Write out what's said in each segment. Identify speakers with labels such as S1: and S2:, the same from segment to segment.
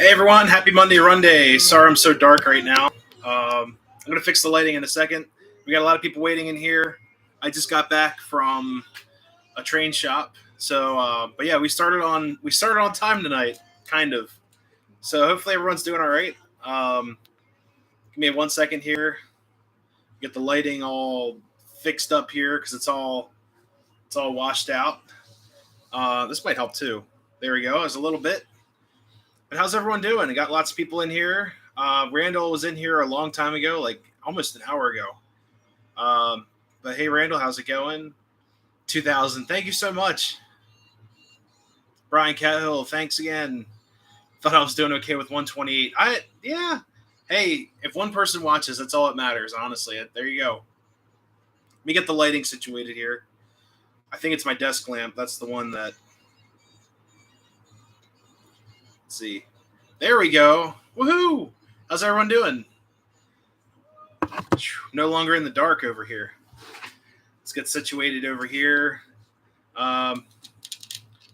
S1: Hey everyone, happy Monday, Runday. Sorry I'm so dark right now. I'm going to fix the lighting in a second. We got a lot of people waiting in here. I just got back from a train shop. But yeah, we started on time tonight, kind of. So hopefully everyone's doing all right. Give me 1 second here. Get the lighting all fixed up here because it's all washed out. This might help too. There we go. There's a little bit. But how's everyone doing? I got lots of people in here. Randall was in here a long time ago, like almost an hour ago. But hey, Randall, how's it going? 2000. Thank you so much. Brian Cahill, thanks again. Thought I was doing okay with 128. Yeah. Hey, if one person watches, that's all that matters, honestly. There you go. Let me get the lighting situated here. I think it's my desk lamp. That's the one that. Let's see. There we go. Woohoo! How's everyone doing? No longer in the dark over here. Let's get situated over here.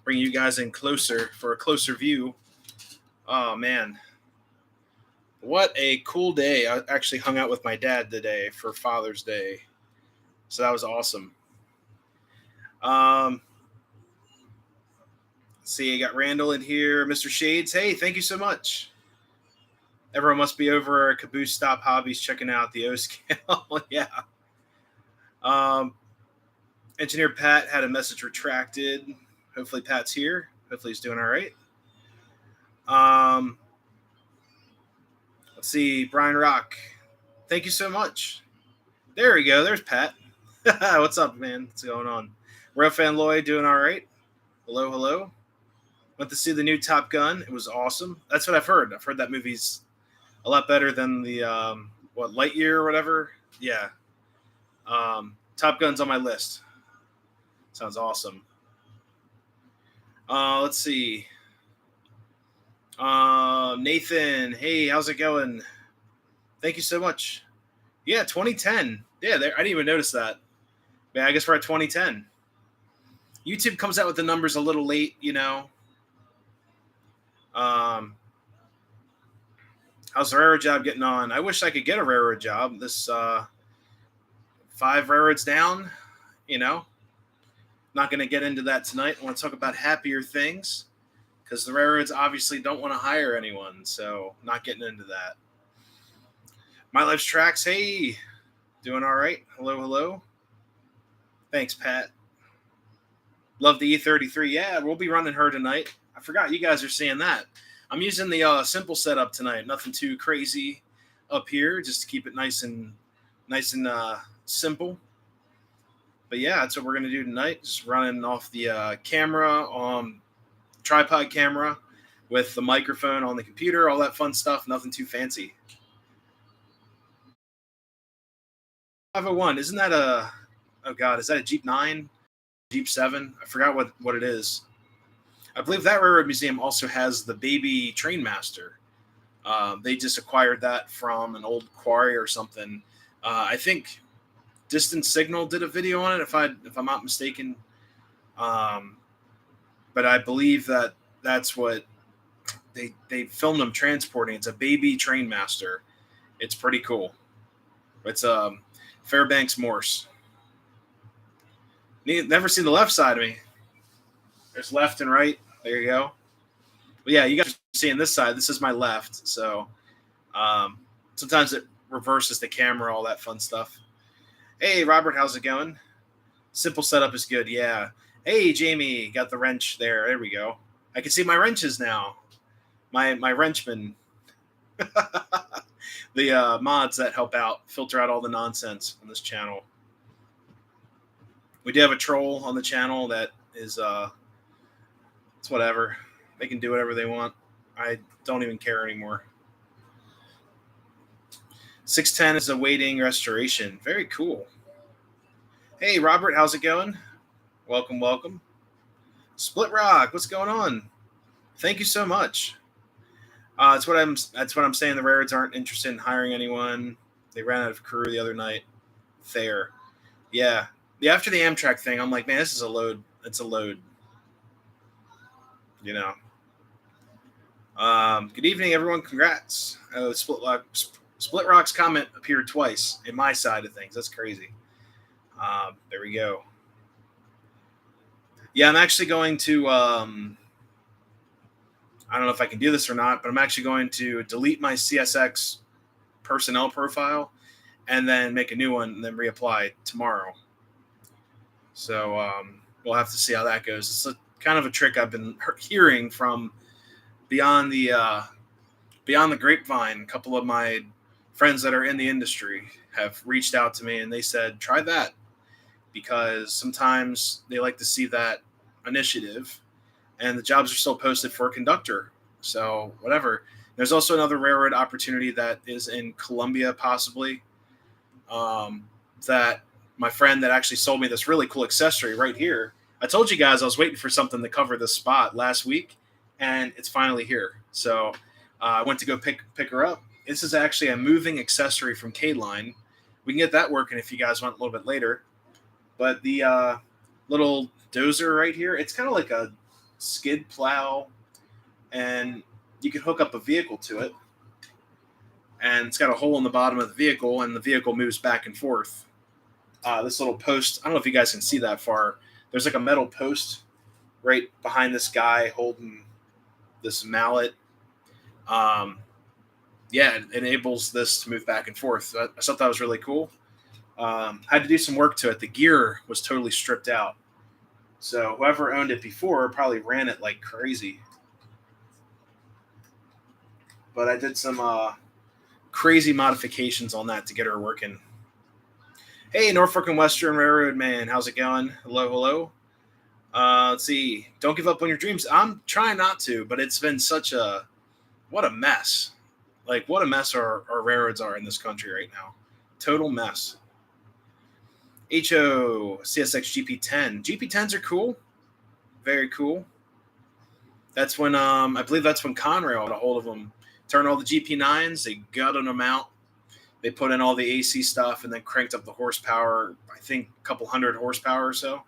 S1: Bring you guys in closer for a closer view. Oh, man. What a cool day. I actually hung out with my dad today for Father's Day. So that was awesome. Let's see, I got Randall in here. Mr. Shades, hey, thank you so much. Everyone must be over at Caboose Stop Hobbies checking out the O scale. Yeah. Engineer Pat had a message retracted. Hopefully Pat's here. Hopefully he's doing all right. Let's see, Brian Rock. Thank you so much. There we go. There's Pat. What's up, man? What's going on? Real Fan Lloyd doing all right? Hello, hello. Went to see the new Top Gun. It was awesome. That's what I've heard. I've heard that movie's a lot better than the Lightyear or whatever. Yeah. Top Gun's on my list. Sounds awesome. Let's see. Nathan, hey, how's it going? Thank you so much. Yeah, 2010. Yeah, I didn't even notice that. Yeah, I guess we're at 2010. YouTube comes out with the numbers a little late, you know. How's the railroad job getting on? I wish I could get a railroad job. This 5 railroads down, you know. Not going to get into that tonight. I want to talk about happier things because the railroads obviously don't want to hire anyone, so not getting into that. My Life's Tracks, hey, doing all right? Hello, hello. Thanks, Pat. Love the E33. Yeah, we'll be running her tonight. I forgot you guys are seeing that. I'm using the simple setup tonight. Nothing too crazy up here, just to keep it nice and simple. But yeah, that's what we're gonna do tonight. Just running off the camera, tripod camera, with the microphone on the computer, all that fun stuff. Nothing too fancy. 501, isn't that a? Oh God, is that a Jeep 9? Jeep 7? I forgot what it is. I believe that railroad museum also has the baby Trainmaster. They just acquired that from an old quarry or something. I think Distant Signal did a video on it, if I'm not mistaken. But I believe that's what they filmed them transporting. It's a baby Trainmaster. It's pretty cool. It's Fairbanks Morse. Never seen the left side of me. There's left and right. There you go. But yeah, you guys are seeing this side. This is my left. So sometimes it reverses the camera, all that fun stuff. Hey, Robert, how's it going? Simple setup is good. Yeah. Hey, Jamie, got the wrench there. There we go. I can see my wrenches now. My wrenchmen. The mods that help out, filter out all the nonsense on this channel. We do have a troll on the channel that is it's whatever. They can do whatever they want. I don't even care anymore. 610 is awaiting restoration. Very cool. Hey, Robert, how's it going? Welcome, welcome. Split Rock, what's going on? Thank you so much. That's what I'm saying. The railroads aren't interested in hiring anyone. They ran out of crew the other night. Fair. Yeah. After the Amtrak thing, I'm like, man, this is a load. It's a load. You know. Good evening, everyone. Congrats. Split Rock's comment appeared twice in my side of things. That's crazy. There we go. Yeah, I'm actually going to. I don't know if I can do this or not, but I'm actually going to delete my CSX personnel profile and then make a new one and then reapply tomorrow. So we'll have to see how that goes. It's kind of a trick I've been hearing from beyond the beyond the grapevine. A couple of my friends that are in the industry have reached out to me and they said try that because sometimes they like to see that initiative and the jobs are still posted for a conductor. So whatever. There's also another railroad opportunity that is in Columbia, possibly. Um, that my friend that actually sold me this really cool accessory right here. I told you guys I was waiting for something to cover this spot last week, and it's finally here. So I went to go pick her up. This is actually a moving accessory from K-Line. We can get that working if you guys want a little bit later. But the little dozer right here, it's kind of like a skid plow, and you can hook up a vehicle to it. And it's got a hole in the bottom of the vehicle, and the vehicle moves back and forth. This little post, I don't know if you guys can see that far. There's like a metal post right behind this guy holding this mallet. Yeah, it enables this to move back and forth. I thought that was really cool. Had to do some work to it. The gear was totally stripped out. So whoever owned it before probably ran it like crazy. But I did some crazy modifications on that to get her working. Hey, Norfolk and Western Railroad man, how's it going? Hello, hello. Let's see. Don't give up on your dreams. I'm trying not to, but it's been such a what a mess. Like what a mess our railroads are in this country right now. Total mess. HO CSX GP10. GP10s are cool. Very cool. That's when I believe that's when Conrail got a hold of them. Turned all the GP9s, they gutted them out. They put in all the AC stuff and then cranked up the horsepower. I think a couple hundred horsepower or so.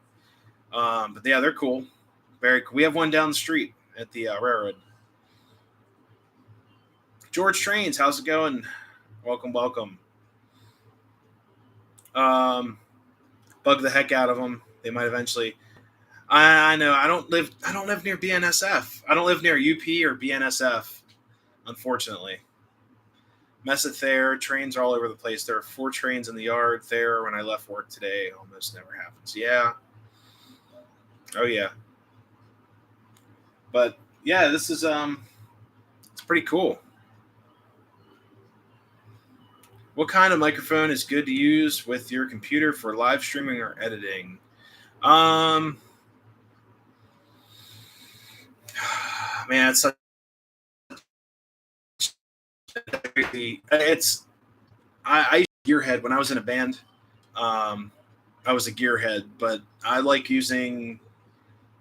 S1: But yeah, they're cool. Very cool. We have one down the street at the railroad. George Trains, how's it going? Welcome, welcome. Bug the heck out of them. They might eventually. I know. I don't live near BNSF. I don't live near UP or BNSF, unfortunately. Mess there. Trains are all over the place. There are 4 trains in the yard there when I left work today. Almost never happens. Yeah. Oh yeah. But yeah, this is it's pretty cool. What kind of microphone is good to use with your computer for live streaming or editing? Man, it's such it's I used gearhead when I was in a band. I was a gearhead, but I like using.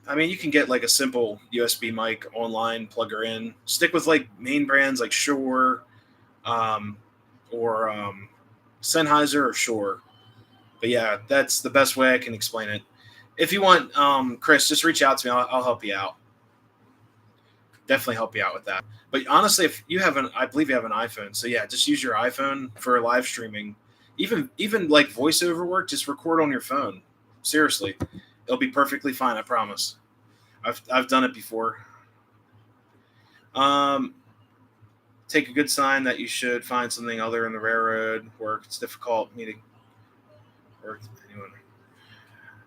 S1: I mean, you can get like a simple USB mic online, plug her in. Stick with like main brands like Shure, um, or Sennheiser or Shure. But yeah, that's the best way I can explain it. If you want, Chris, just reach out to me. I'll help you out. Definitely help you out with that. But honestly, if you have I believe you have an iPhone. So yeah, just use your iPhone for live streaming. Even like voiceover work, just record on your phone. Seriously, it'll be perfectly fine. I promise. I've done it before. Um, Take a good sign that you should find something other in the railroad work. It's difficult meeting work with anyone.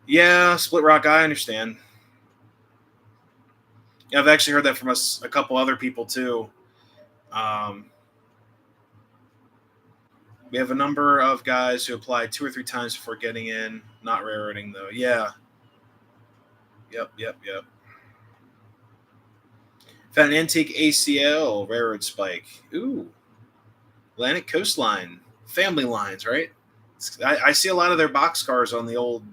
S1: Yeah, Split Rock. I understand. Yeah, I've actually heard that from a couple other people too. Um, we have a number of guys who applied 2 or 3 times before getting in. Not railroading though. Yeah. Yep. Found an antique ACL railroad spike. Ooh. Atlantic Coastline. Family lines, right? I see a lot of their boxcars on the old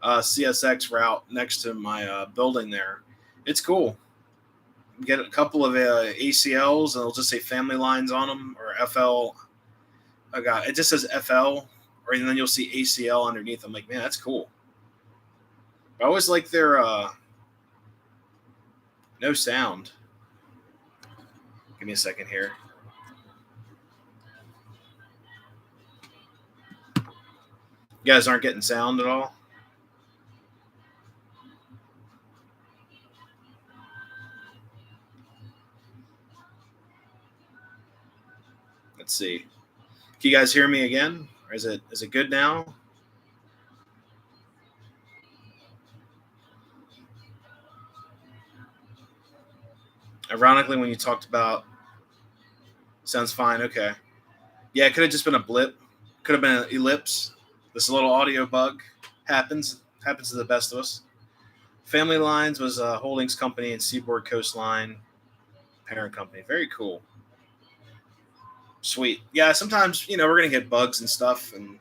S1: CSX route next to my building there. It's cool. Get a couple of ACLs and it'll just say family lines on them or FL. Oh god, it just says FL, or and then you'll see ACL underneath. I'm like, man, that's cool. I always like their no sound. Give me a second here. You guys aren't getting sound at all? Let's see. Can you guys hear me again? Or is it good now? Ironically, when you talked about sounds fine, okay. Yeah, it could have just been a blip. Could have been an ellipse. This little audio bug happens to the best of us. Family Lines was a holdings company and Seaboard Coastline parent company. Very cool. Sweet. Yeah, sometimes, we're gonna get bugs and stuff and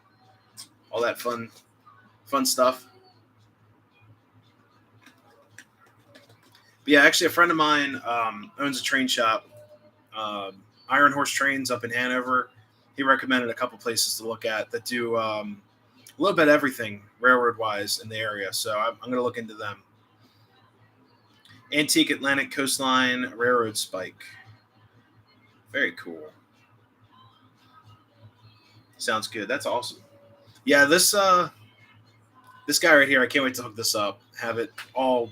S1: all that fun stuff. But yeah, actually, a friend of mine owns a train shop, Iron Horse Trains up in Hanover. He recommended a couple places to look at that do a little bit of everything railroad wise in the area. So I'm going to look into them. Antique Atlantic Coastline Railroad Spike. Very cool. Sounds good. That's awesome. Yeah, this guy right here, I can't wait to hook this up. Have it all.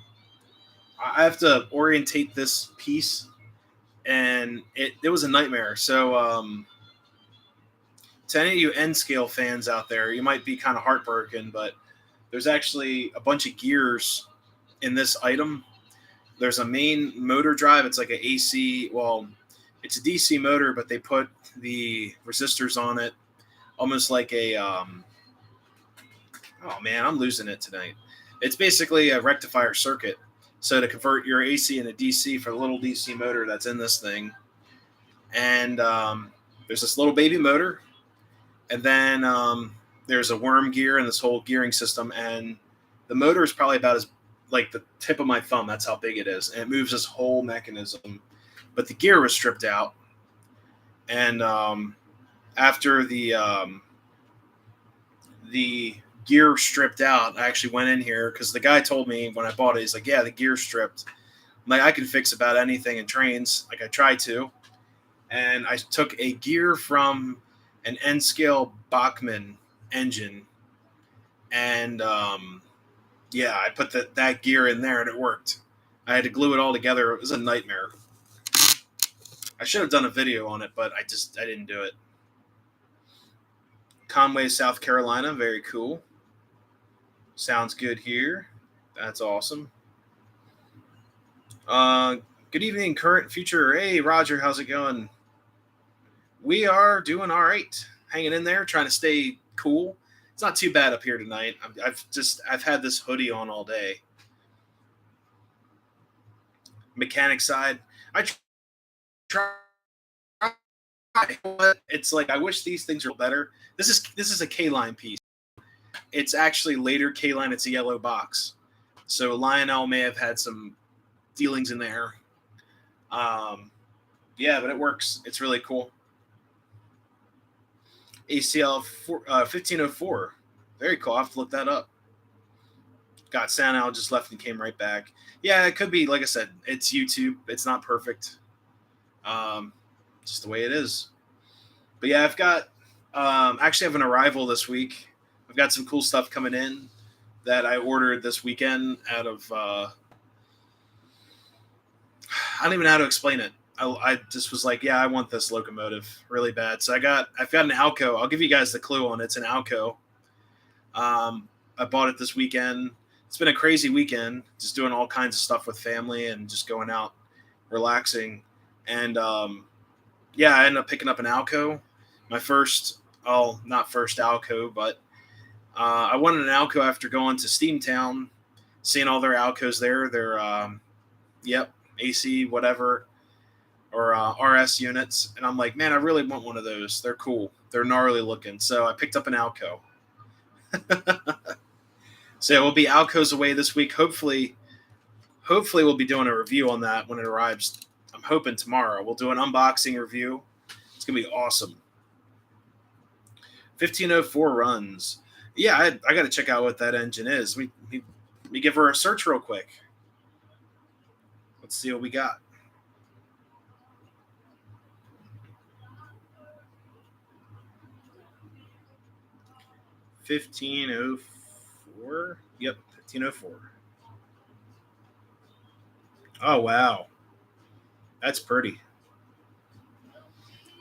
S1: I have to orientate this piece, and it was a nightmare. So to any of you N scale fans out there, you might be kind of heartbroken, but there's actually a bunch of gears in this item. There's a main motor drive. It's like an AC. Well, it's a DC motor, but they put the resistors on it, almost like a. Oh man, I'm losing it tonight. It's basically a rectifier circuit. So to convert your AC into DC for the little DC motor that's in this thing, and there's this little baby motor, and then there's a worm gear in this whole gearing system, and the motor is probably about as like the tip of my thumb. That's how big it is, and it moves this whole mechanism. But the gear was stripped out, and after the gear stripped out, I actually went in here because the guy told me when I bought it, he's like, "Yeah, the gear's stripped." I'm like, I can fix about anything in trains. Like I tried to, and I took a gear from an N scale Bachmann engine, and yeah, I put that gear in there, and it worked. I had to glue it all together. It was a nightmare. I should have done a video on it, but I didn't do it. Conway, South Carolina, very cool. Sounds good here. That's awesome. Good evening, current, future. Hey, Roger, how's it going? We are doing all right, hanging in there, trying to stay cool. It's not too bad up here tonight. I've had this hoodie on all day. Mechanic side, I try. It's like I wish these things were better. This is a K line piece. It's actually later K line. It's a yellow box, so Lionel may have had some dealings in there. Um, yeah, but it works. It's really cool. ACL 1504. Very cool. I have to look that up. Got sound out, just left and came right back. Yeah, it could be. Like I said, it's YouTube. It's not perfect. Um, just the way it is. But yeah, I've got actually have an arrival this week. I've got some cool stuff coming in that I ordered this weekend out of I don't even know how to explain it. I just was like, yeah, I want this locomotive really bad. So I've got an Alco. I'll give you guys the clue on it. It's an Alco. I bought it this weekend. It's been a crazy weekend, just doing all kinds of stuff with family and just going out, relaxing. And yeah, I ended up picking up an Alco. My first, not first Alco, but I wanted an Alco after going to Steamtown, seeing all their Alcos there. Their yep, AC, whatever, or RS units. And I'm like, man, I really want one of those. They're cool. They're gnarly looking. So I picked up an Alco. So we'll be Alcos away this week. Hopefully we'll be doing a review on that when it arrives. I'm hoping tomorrow. We'll do an unboxing review. It's going to be awesome. 1504 runs. Yeah, I got to check out what that engine is. We give her a search real quick. Let's see what we got. 1504. Yep, 1504. Oh wow, that's pretty.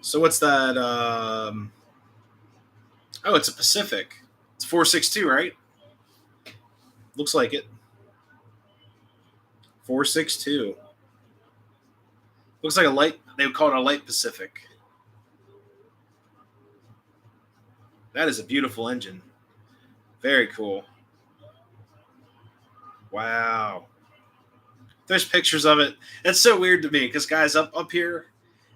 S1: So what's that? Oh, it's a Pacific. It's 462, right? Looks like it. 462. Looks like a light. They would call it a light Pacific. That is a beautiful engine. Very cool. Wow. There's pictures of it. That's so weird to me because guys up here,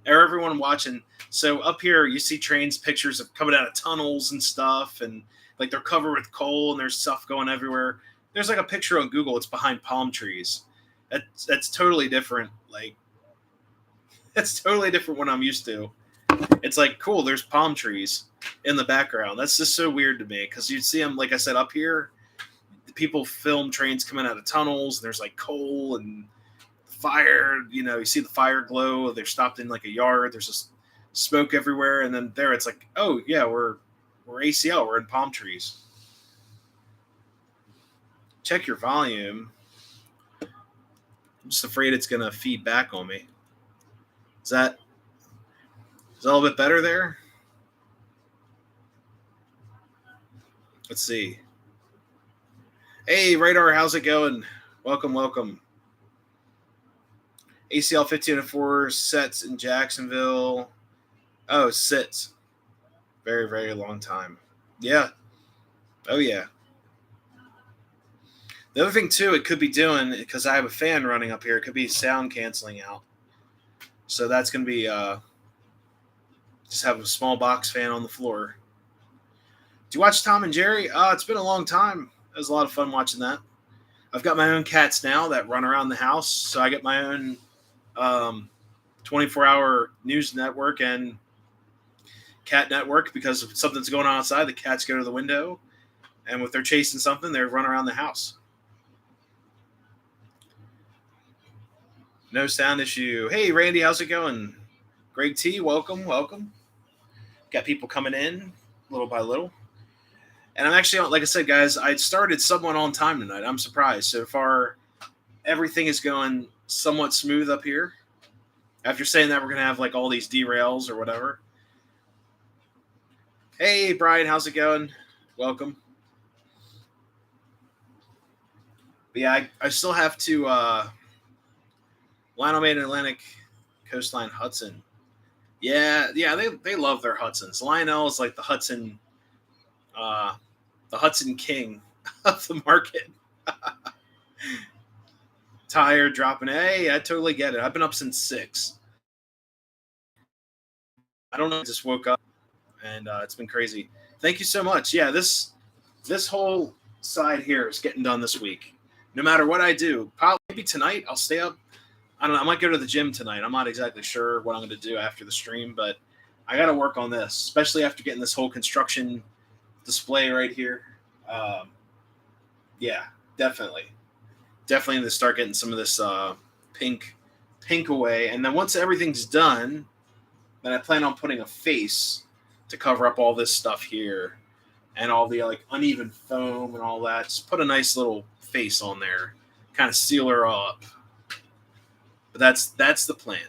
S1: or everyone watching. So up here, you see trains pictures of coming out of tunnels and stuff, and like they're covered with coal and there's stuff going everywhere. There's like a picture on Google. It's behind palm trees. That's totally different. Like that's totally different what I'm used to. It's like cool. There's palm trees in the background. That's just so weird to me because you see them, like I said, up here. People film trains coming out of tunnels. And there's like coal and fire. You see the fire glow. They're stopped in like a yard. There's just smoke everywhere. And then there, it's like, oh yeah, we're ACL. We're in palm trees. Check your volume. I'm just afraid it's gonna feed back on me. Is that a little bit better there? Let's see. Hey, Radar, how's it going? Welcome, welcome. ACL 1504 sets in Jacksonville. Oh, sits. Very, very long time. Yeah. Oh, yeah. The other thing, too, it could be doing, because I have a fan running up here, it could be sound canceling out. So that's going to be just have a small box fan on the floor. Do you watch Tom and Jerry? It's been a long time. It was a lot of fun watching that. I've got my own cats now that run around the house, so I get my own 24-hour news network and cat network because if something's going on outside, the cats go to the window, and if they're chasing something, they run around the house. No sound issue. Hey, Randy, how's it going? Greg T, welcome, welcome. Got people coming in little by little. And I'm actually, like I said, guys, I started somewhat on time tonight. I'm surprised. So far, everything is going somewhat smooth up here. After saying that, we're going to have like all these derails or whatever. Hey, Brian, how's it going? Welcome. But yeah, I still have to Lionel made an Atlantic Coastline Hudson. Yeah, they love their Hudsons. Lionel is like the Hudson King of the market. Tire dropping. Hey, I totally get it. I've been up since 6. I don't know. I just woke up and it's been crazy. Thank you so much. Yeah, this whole side here is getting done this week. No matter what I do, probably maybe tonight I'll stay up. I don't know. I might go to the gym tonight. I'm not exactly sure what I'm going to do after the stream, but I got to work on this, especially after getting this whole construction display right here. Yeah, definitely need to start getting some of this pink away. And then once everything's done, then I plan on putting a face to cover up all this stuff here and all the like uneven foam and all that. Just put a nice little face on there, kind of seal her up. But that's the plan.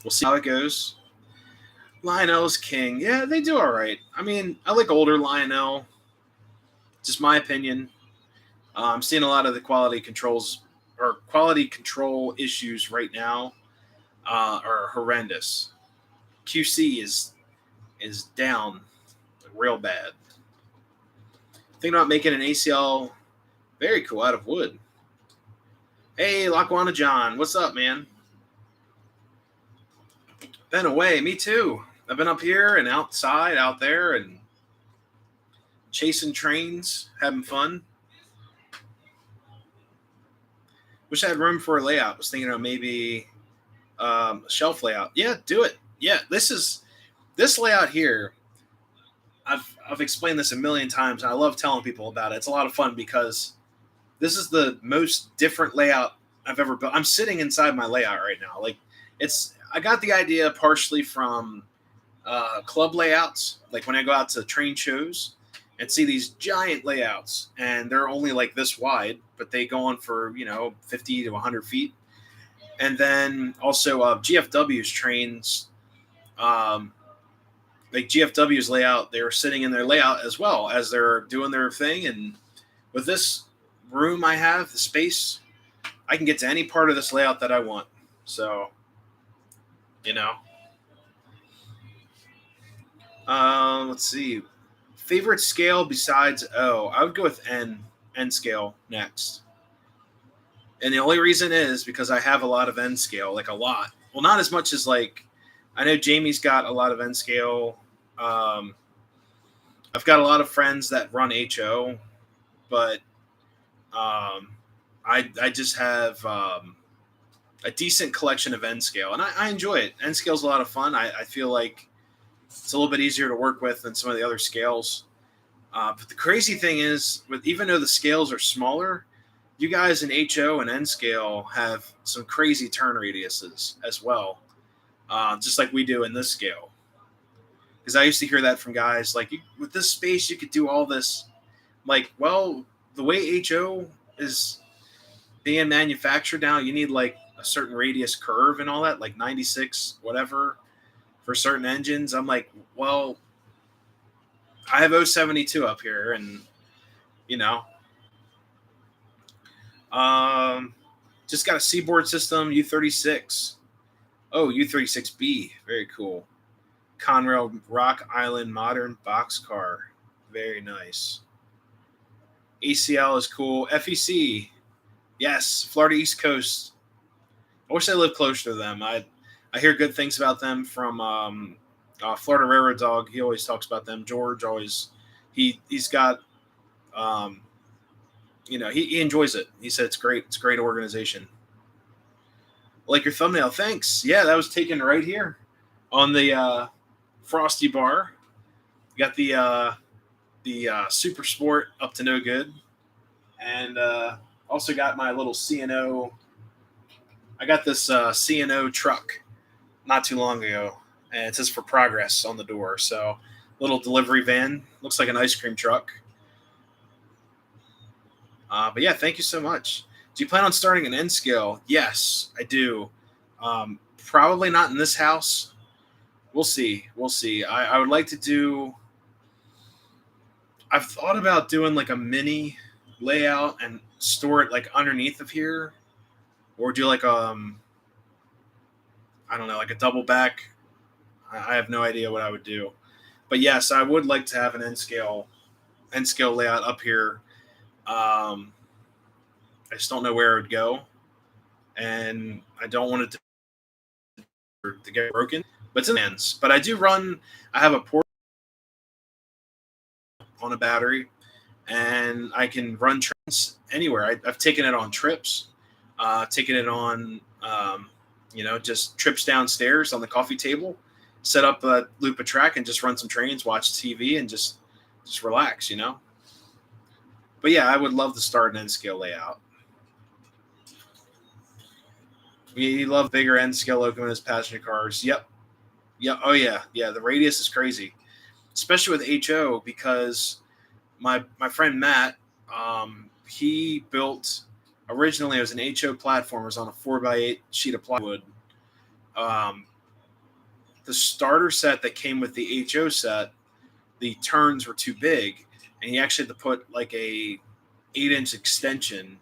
S1: We'll see how it goes. Lionel's king. Yeah, they do all right. I mean, I like older Lionel. Just my opinion. I'm seeing a lot of the quality control issues right now are horrendous. QC is down real bad. Thinking about making an ACL very cool out of wood. Hey, Lackawanna John, what's up, man? Been away, me too. I've been up here and outside, out there, and chasing trains, having fun. Wish I had room for a layout. Was thinking of maybe a shelf layout. Yeah, do it. Yeah, this layout here. I've explained this a million times, and I love telling people about it. It's a lot of fun because this is the most different layout I've ever built. I'm sitting inside my layout right now. Like I got the idea partially from club layouts. Like when I go out to train shows, and see these giant layouts, and they're only like this wide, but they go on for 50 to 100 feet. And then also GFW's trains, um, like GFW's layout, they were sitting in their layout as well as they're doing their thing. And with this room I have, the space, I can get to any part of this layout that I want. So, you know, let's see. Favorite scale besides O, I would go with N scale next. And the only reason is because I have a lot of N scale, like a lot. Well, not as much as like I know Jamie's got a lot of N scale. Um, I've got a lot of friends that run HO, but I just have a decent collection of N scale, and I enjoy it. N scale's a lot of fun. I feel like it's a little bit easier to work with than some of the other scales. But the crazy thing is, with even though the scales are smaller, you guys in HO and N scale have some crazy turn radiuses as well, just like we do in this scale. Because I used to hear that from guys like, with this space, you could do all this. Like, well, the way HO is being manufactured now, you need like a certain radius curve and all that, like 96, whatever, for certain engines. I'm like, well, I have 072 up here, and you know, um, just got a seaboard system U36. Oh, U36B, very cool. Conrail Rock Island modern boxcar, very nice. ACL is cool. FEC, yes, Florida East Coast. I wish I lived closer to them. I hear good things about them from Florida Railroad Dog. He always talks about them. George always he's got he enjoys it. He said it's great. It's a great organization. Like your thumbnail, thanks. Yeah, that was taken right here on the Frosty Bar. Got the Super Sport up to no good, and also got my little CNO. I got this CNO truck not too long ago, and it says for progress on the door. So, little delivery van, looks like an ice cream truck. But yeah, thank you so much. Do you plan on starting an N scale? Yes, I do. Probably not in this house. We'll see. We'll see. I would like to do. I've thought about doing like a mini layout and store it like underneath of here, or do like I don't know, like a double back. I have no idea what I would do, but yes, I would like to have an N scale layout up here. I just don't know where it would go, and I don't want it to get broken. But it's in hands. But I do run. I have a port on a battery, and I can run trains anywhere. I've taken it on trips, taken it on just trips downstairs on the coffee table, set up a loop of track and just run some trains, watch TV, and just relax. But yeah, I would love to start an N scale layout. We love bigger N scale locomotives, passenger cars. Yep. Yeah. Oh yeah. Yeah. The radius is crazy, especially with HO, because my friend Matt, he built originally it was an HO platform. It was on a 4x8 sheet of plywood. Um, the starter set that came with the HO set, the turns were too big, and he actually had to put like a 8-inch extension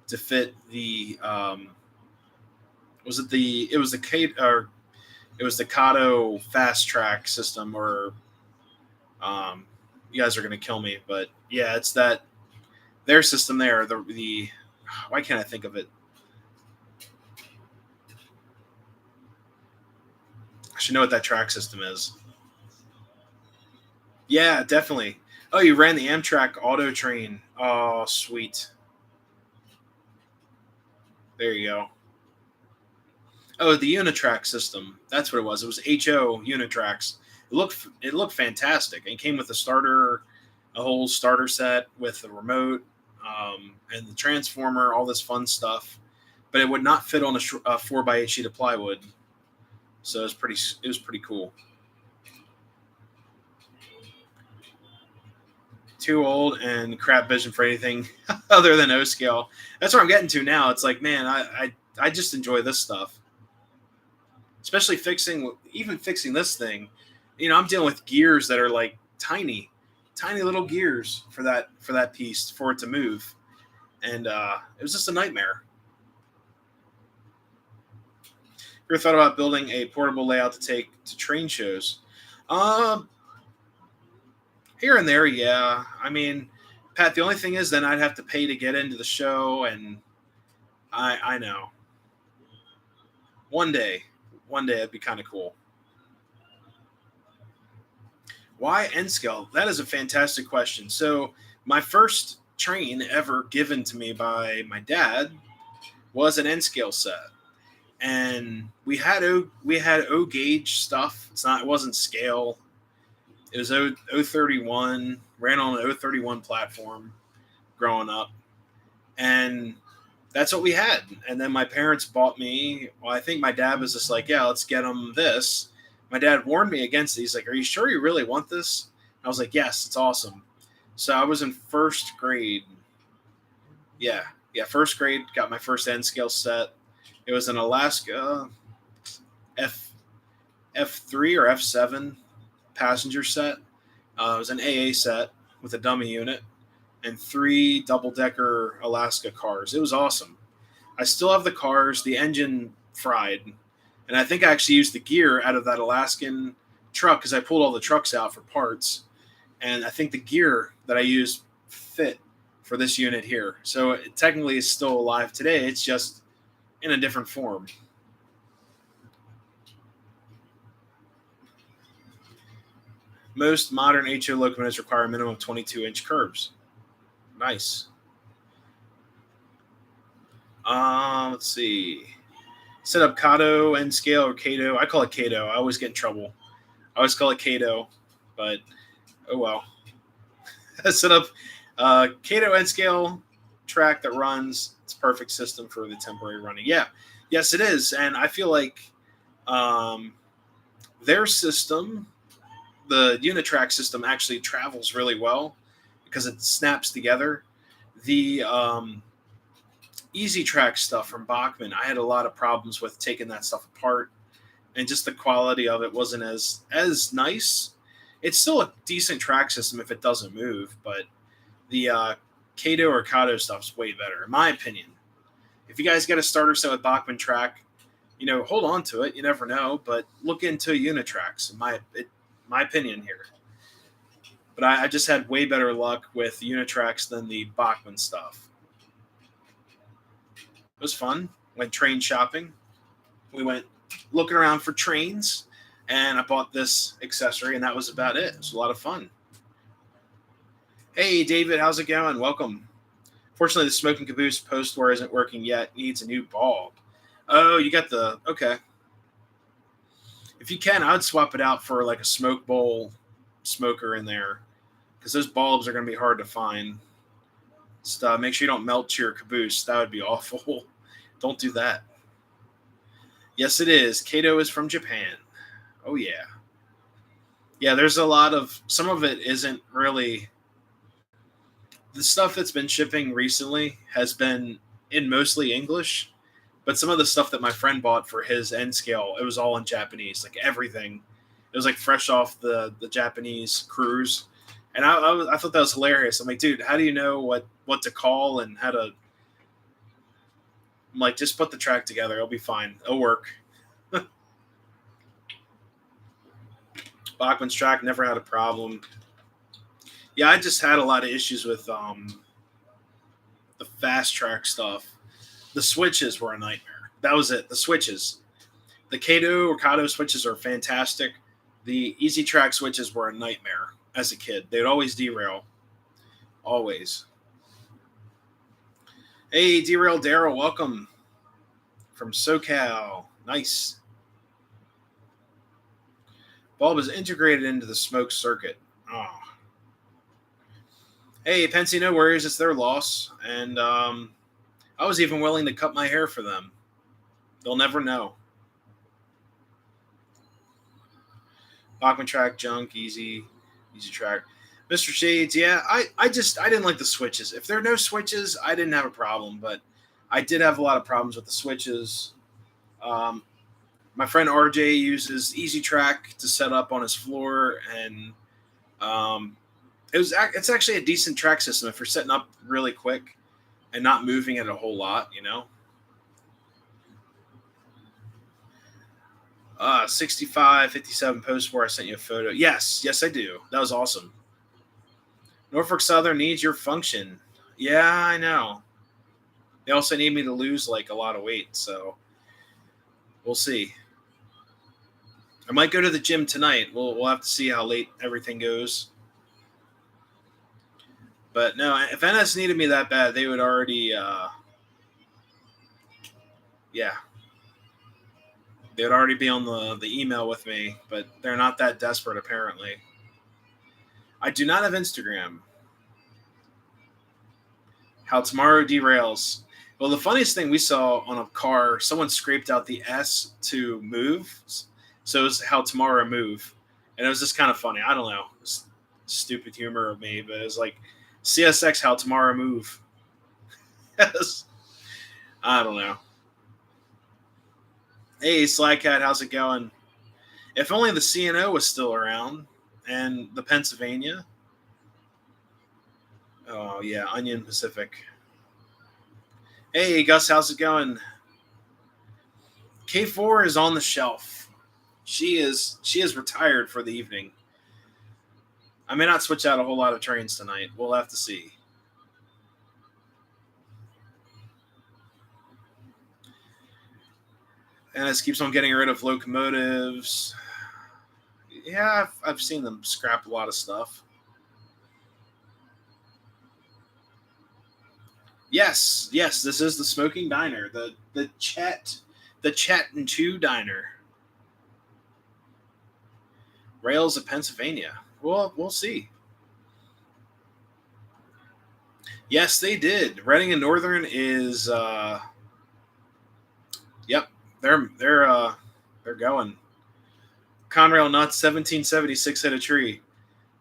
S1: to fit the was it the it was the Kate or it was the Kato fast track system, or you guys are gonna kill me, but yeah, it's that their system there. The why can't I think of it? I should know what that track system is. Yeah, definitely. Oh, you ran the Amtrak Auto Train. Oh, sweet. There you go. Oh, the Unitrack system. That's what it was. It was HO Unitracks. It looked fantastic. It came with a whole starter set with the remote, and the transformer, all this fun stuff. But it would not fit on a 4x8 sheet of plywood. So it was pretty cool. Too old and crap vision for anything other than O scale. That's where I'm getting to now. It's like, man, I just enjoy this stuff, especially even fixing this thing. I'm dealing with gears that are like tiny, tiny little gears for that piece for it to move, and it was just a nightmare. Ever thought about building a portable layout to take to train shows? Um, Here and there, yeah. I mean, Pat, the only thing is then I'd have to pay to get into the show, and I know. One day, one day it'd be kind of cool. Why N scale? That is a fantastic question. So my first train ever given to me by my dad was an N scale set, and we had O gauge stuff. It wasn't scale. It was O31, ran on an O31 platform growing up. And that's what we had. And then my parents bought me, well, I think my dad was just like, yeah, let's get them this. My dad warned me against it. He's like, are you sure you really want this? And I was like, yes, it's awesome. So I was in first grade. Yeah. Yeah. First grade, got my first N scale set. It was an Alaska F3 or F7 passenger set. It was an AA set with a dummy unit and 3 double-decker Alaska cars. It was awesome. I still have the cars. The engine fried, and I think I actually used the gear out of that Alaskan truck because I pulled all the trucks out for parts, and I think the gear that I used fit for this unit here. So it technically is still alive today. It's just in a different form. Most modern HO locomotives require a minimum of 22-inch curves. Nice. Let's see. Set up Kato, N scale, or Kato. I call it Kato. I always get in trouble. I always call it Kato, but oh well. Set up Kato N scale track that runs. It's a perfect system for the temporary running. Yeah. Yes, it is. And I feel like their system, the Unitrack system, actually travels really well because it snaps together. The Easy Track stuff from Bachman, I had a lot of problems with taking that stuff apart, and just the quality of it wasn't as nice. It's still a decent track system if it doesn't move, but the Kato or Kato stuff's way better, in my opinion. If you guys get a starter set with Bachman track, hold on to it. You never know, but look into Unitracks. My opinion here. But I just had way better luck with Unitracks than the Bachman stuff. It was fun. Went train shopping. We went looking around for trains, and I bought this accessory, and that was about it. It was a lot of fun. Hey, David, how's it going? Welcome. Fortunately, the smoking caboose post-war isn't working yet. Needs a new bulb. Oh, you got the... Okay. If you can, I would swap it out for like a smoke bowl smoker in there, because those bulbs are going to be hard to find. Just make sure you don't melt your caboose. That would be awful. Don't do that. Yes, it is. Kato is from Japan. Oh, yeah. Yeah, there's a lot of... Some of it isn't really... The stuff that's been shipping recently has been in mostly English, but some of the stuff that my friend bought for his N scale, it was all in Japanese, like everything. It was like fresh off the Japanese cruise. And I thought that was hilarious. I'm like, dude, how do you know what to call and how to... I'm like, just put the track together. It'll be fine. It'll work. Bachman's track never had a problem. Yeah, I just had a lot of issues with the fast track stuff. The switches were a nightmare. That was it. The switches. The Kato or Kato switches are fantastic. The Easy Track switches were a nightmare as a kid. They'd always derail. Always. Hey, Derail Daryl, welcome from SoCal. Nice. Bulb is integrated into the smoke circuit. Oh. Hey, Pensy, no worries. It's their loss. And I was even willing to cut my hair for them. They'll never know. Bachman track, junk, easy track. Mr. Shades, yeah, I didn't like the switches. If there are no switches, I didn't have a problem, but I did have a lot of problems with the switches. Um, my friend RJ uses Easy Track to set up on his floor, and um, it's actually a decent track system if you're setting up really quick and not moving it a whole lot, 65, 57 post war. I sent you a photo. Yes, I do. That was awesome. Norfolk Southern needs your function. Yeah, I know. They also need me to lose like a lot of weight, so we'll see. I might go to the gym tonight. We'll have to see how late everything goes. But no, if NS needed me that bad, they would already, yeah, they would already be on the email with me. But they're not that desperate, apparently. I do not have Instagram. How tomorrow derails. Well, the funniest thing we saw on a car, someone scraped out the S to move, so it was how tomorrow move, and it was just kind of funny. I don't know, stupid humor of me, but it was like CSX how tomorrow move. Yes, I don't know. Hey, Slycat, how's it going? If only the CNO was still around and the Pennsylvania. Oh yeah, Onion Pacific. Hey Gus, how's it going? K4 is on the shelf. She is retired for the evening. I may not switch out a whole lot of trains tonight. We'll have to see. And this keeps on getting rid of locomotives. Yeah, I've seen them scrap a lot of stuff. Yes, this is the Smoking Diner, the Chet and Chew Diner. Rails of Pennsylvania. Well, we'll see. Yes, they did. Reading and Northern is yep, they're going. Conrail nuts 1776 hit a tree.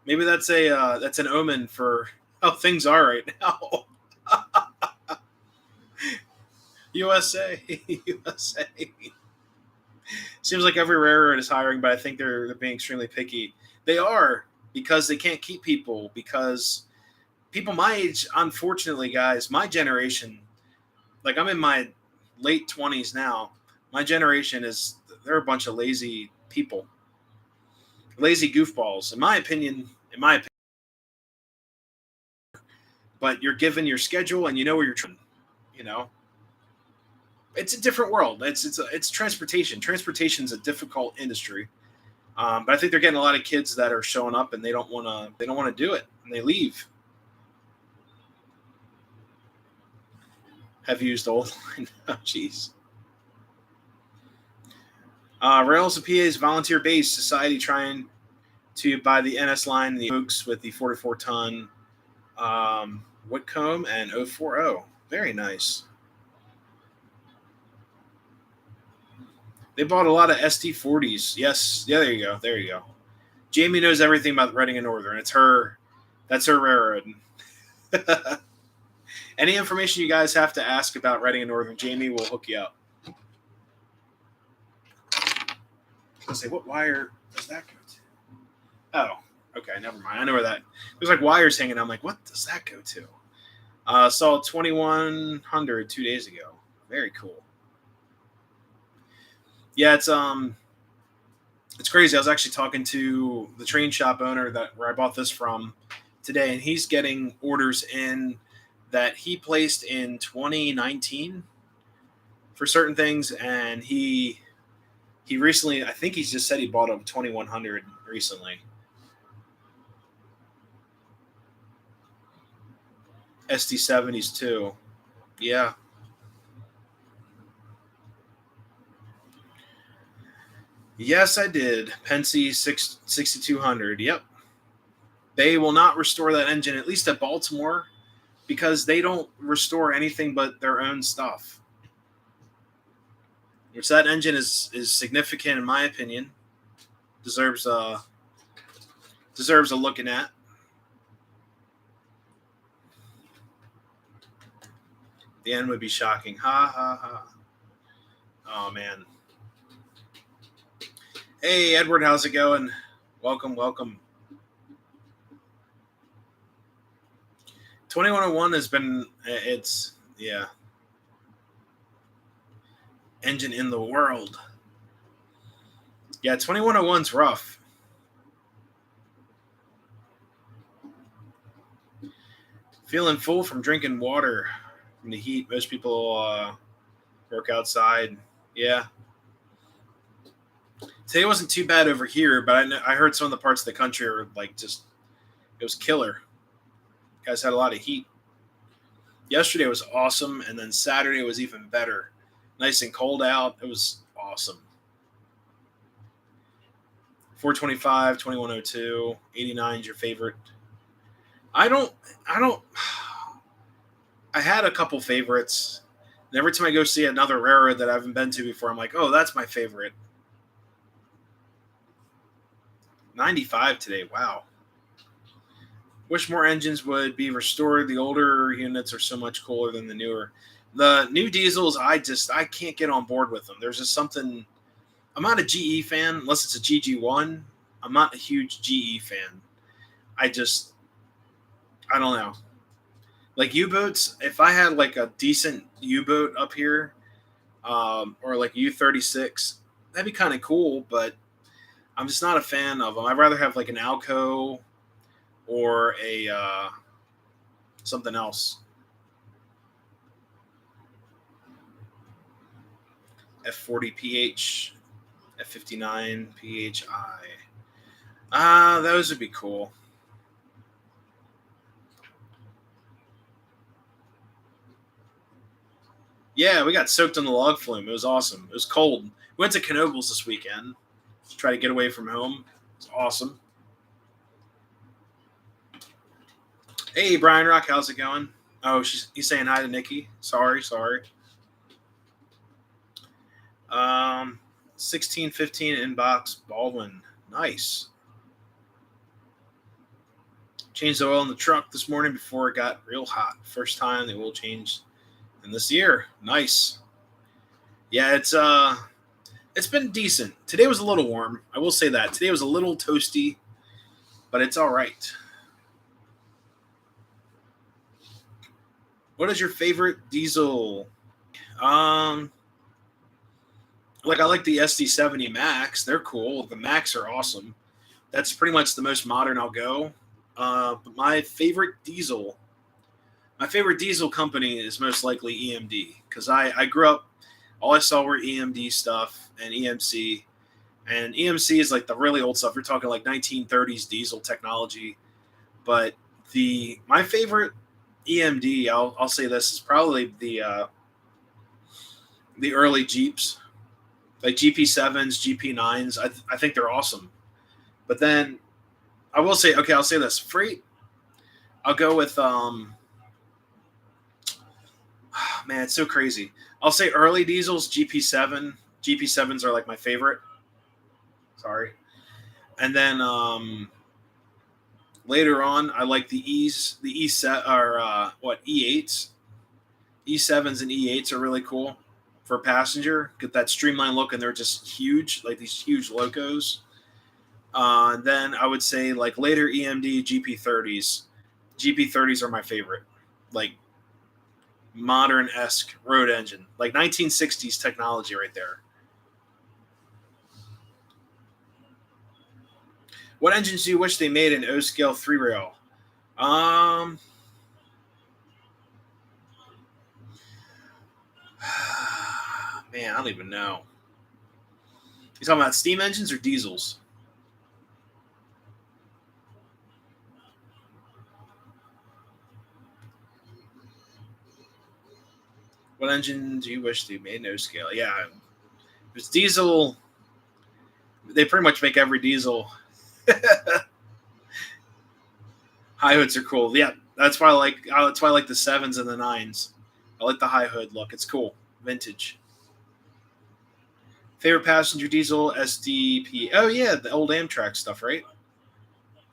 S1: Maybe that's an omen for how things are right now. USA, USA. Seems like every railroad is hiring, but I think they're being extremely picky. They are because they can't keep people because people my age, unfortunately, guys, my generation, like I'm in my late 20s now. My generation they're a bunch of lazy people, lazy goofballs, in my opinion. But you're given your schedule and you know where you're trying. You know, it's a different world. It's transportation. Transportation's a difficult industry. But I think they're getting a lot of kids that are showing up and they don't want to do it and they leave. Have used old line. Oh, jeez. Rails of PA's volunteer base society trying to buy the NS line, the folks with the 44 ton Whitcomb and 040. Very nice. They bought a lot of ST40s. Yes. Yeah, there you go. There you go. Jamie knows everything about Reading and Northern. It's her. That's her railroad. Any information you guys have to ask about Reading and Northern, Jamie will hook you up. I'll say, what wire does that go to? Oh, okay, never mind. I know where that. There's like wires hanging. I'm like, what does that go to? Saw 2100 2 days ago. Very cool. Yeah, it's crazy. I was actually talking to the train shop owner where I bought this from today, and he's getting orders in that he placed in 2019 for certain things, and he recently, I think he's just said he bought a 2100 recently. SD70s too. Yeah. Yes, I did. Pensy 6200. Yep. They will not restore that engine, at least at Baltimore, because they don't restore anything but their own stuff. Which that engine is significant in my opinion. Deserves a looking at. The end would be shocking. Ha ha ha. Oh man. Hey Edward, how's it going? Welcome, welcome. 2101 has been it's yeah, engine in the world. Yeah, 2101's rough. Feeling full from drinking water from the heat. Most people work outside. Yeah. Today wasn't too bad over here, but I heard some of the parts of the country are like just it was killer. You guys had a lot of heat. Yesterday was awesome, and then Saturday was even better. Nice and cold out. It was awesome. 425, 2102, 89 is your favorite. I don't, I don't, I had a couple favorites. And every time I go see another railroad that I haven't been to before, I'm like, oh, that's my favorite. 95 today. Wow. Wish more engines would be restored. The older units are so much cooler than the newer. The new diesels, I can't get on board with them. There's just something. I'm not a GE fan unless it's a GG1. I'm not a huge GE fan. I just I don't know. Like U-boats, if I had like a decent U-boat up here, or like U-36, that'd be kind of cool. But I'm just not a fan of them. I'd rather have like an Alco or a something else. F40 PH, F59 PHI. Those would be cool. Yeah, we got soaked in the log flume. It was awesome. It was cold. We went to Knoebels this weekend to try to get away from home. It's awesome. Hey, Brian Rock, how's it going? Oh, he's saying hi to Nikki. Sorry, sorry. 1615 inbox Baldwin. Nice. Changed the oil in the truck this morning before it got real hot. First time the oil changed in this year. Nice. Yeah, it's been decent. Today was a little warm. I will say that. Today was a little toasty, but it's all right. What is your favorite diesel? Um, like I like the SD70 Max. They're cool. The Max are awesome. That's pretty much the most modern I'll go. But my favorite diesel company is most likely EMD because I grew up. All I saw were EMD stuff and EMC, and EMC is like the really old stuff. You're talking like 1930s diesel technology. But the my favorite EMD, I'll say this is probably the early Jeeps, like GP7s, GP9s. I think they're awesome. But then I will say, okay, I'll say this freight. I'll go with man, it's so crazy. I'll say early diesels, GP7. GP7s are like my favorite. Sorry. And then later on, I like the E set or E8s, E7s and E8s are really cool for passenger. Get that streamlined look, and they're just huge, like these huge locos. Then I would say like later EMD GP30s. GP30s are my favorite, like modern esque road engine, like 1960s technology right there. What engines do you wish they made in O scale 3 rail? Um, man, I don't even know. You talking about steam engines or diesels? What engine do you wish they made no scale? Yeah, if it's diesel, they pretty much make every diesel. High hoods are cool. Yeah, that's why I like the sevens and the nines. I like the high hood look. It's cool, vintage. Favorite passenger diesel SDP. Oh yeah, the old Amtrak stuff, right?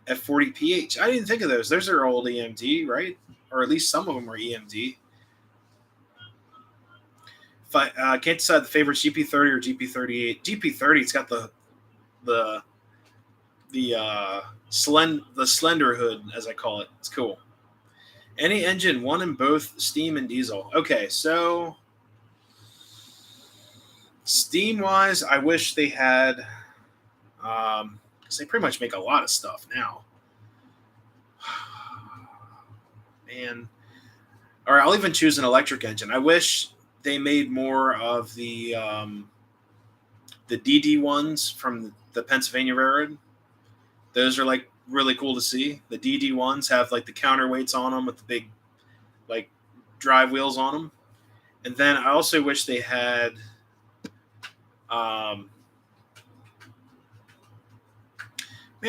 S1: F40 PH. I didn't think of those. Those are old EMD, right? Or at least some of them were EMD. Can't decide the favorite GP30 or GP38. GP30, it's got the the slender hood, as I call it. It's cool. Any engine, one in both steam and diesel. Okay, so steam wise, I wish they had, because they pretty much make a lot of stuff now. Man, all right, I'll even choose an electric engine. I wish they made more of the DD ones from the Pennsylvania Railroad. Those are like really cool to see. The DD ones have like the counterweights on them with the big like drive wheels on them. And then I also wish they had man,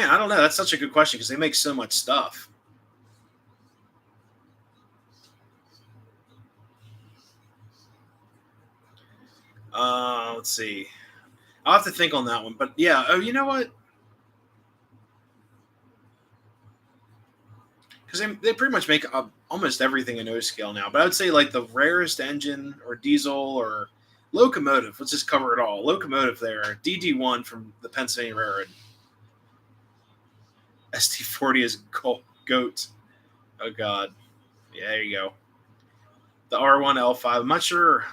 S1: I don't know. That's such a good question because they make so much stuff. Let's see. I'll have to think on that one. But yeah, oh, you know what? Because they pretty much make almost everything in O scale now. But I would say like the rarest engine or diesel or locomotive. Let's just cover it all. Locomotive there. DD1 from the Pennsylvania Railroad. ST40 is goat. Oh, God. Yeah, there you go. The R1L5. I'm not sure.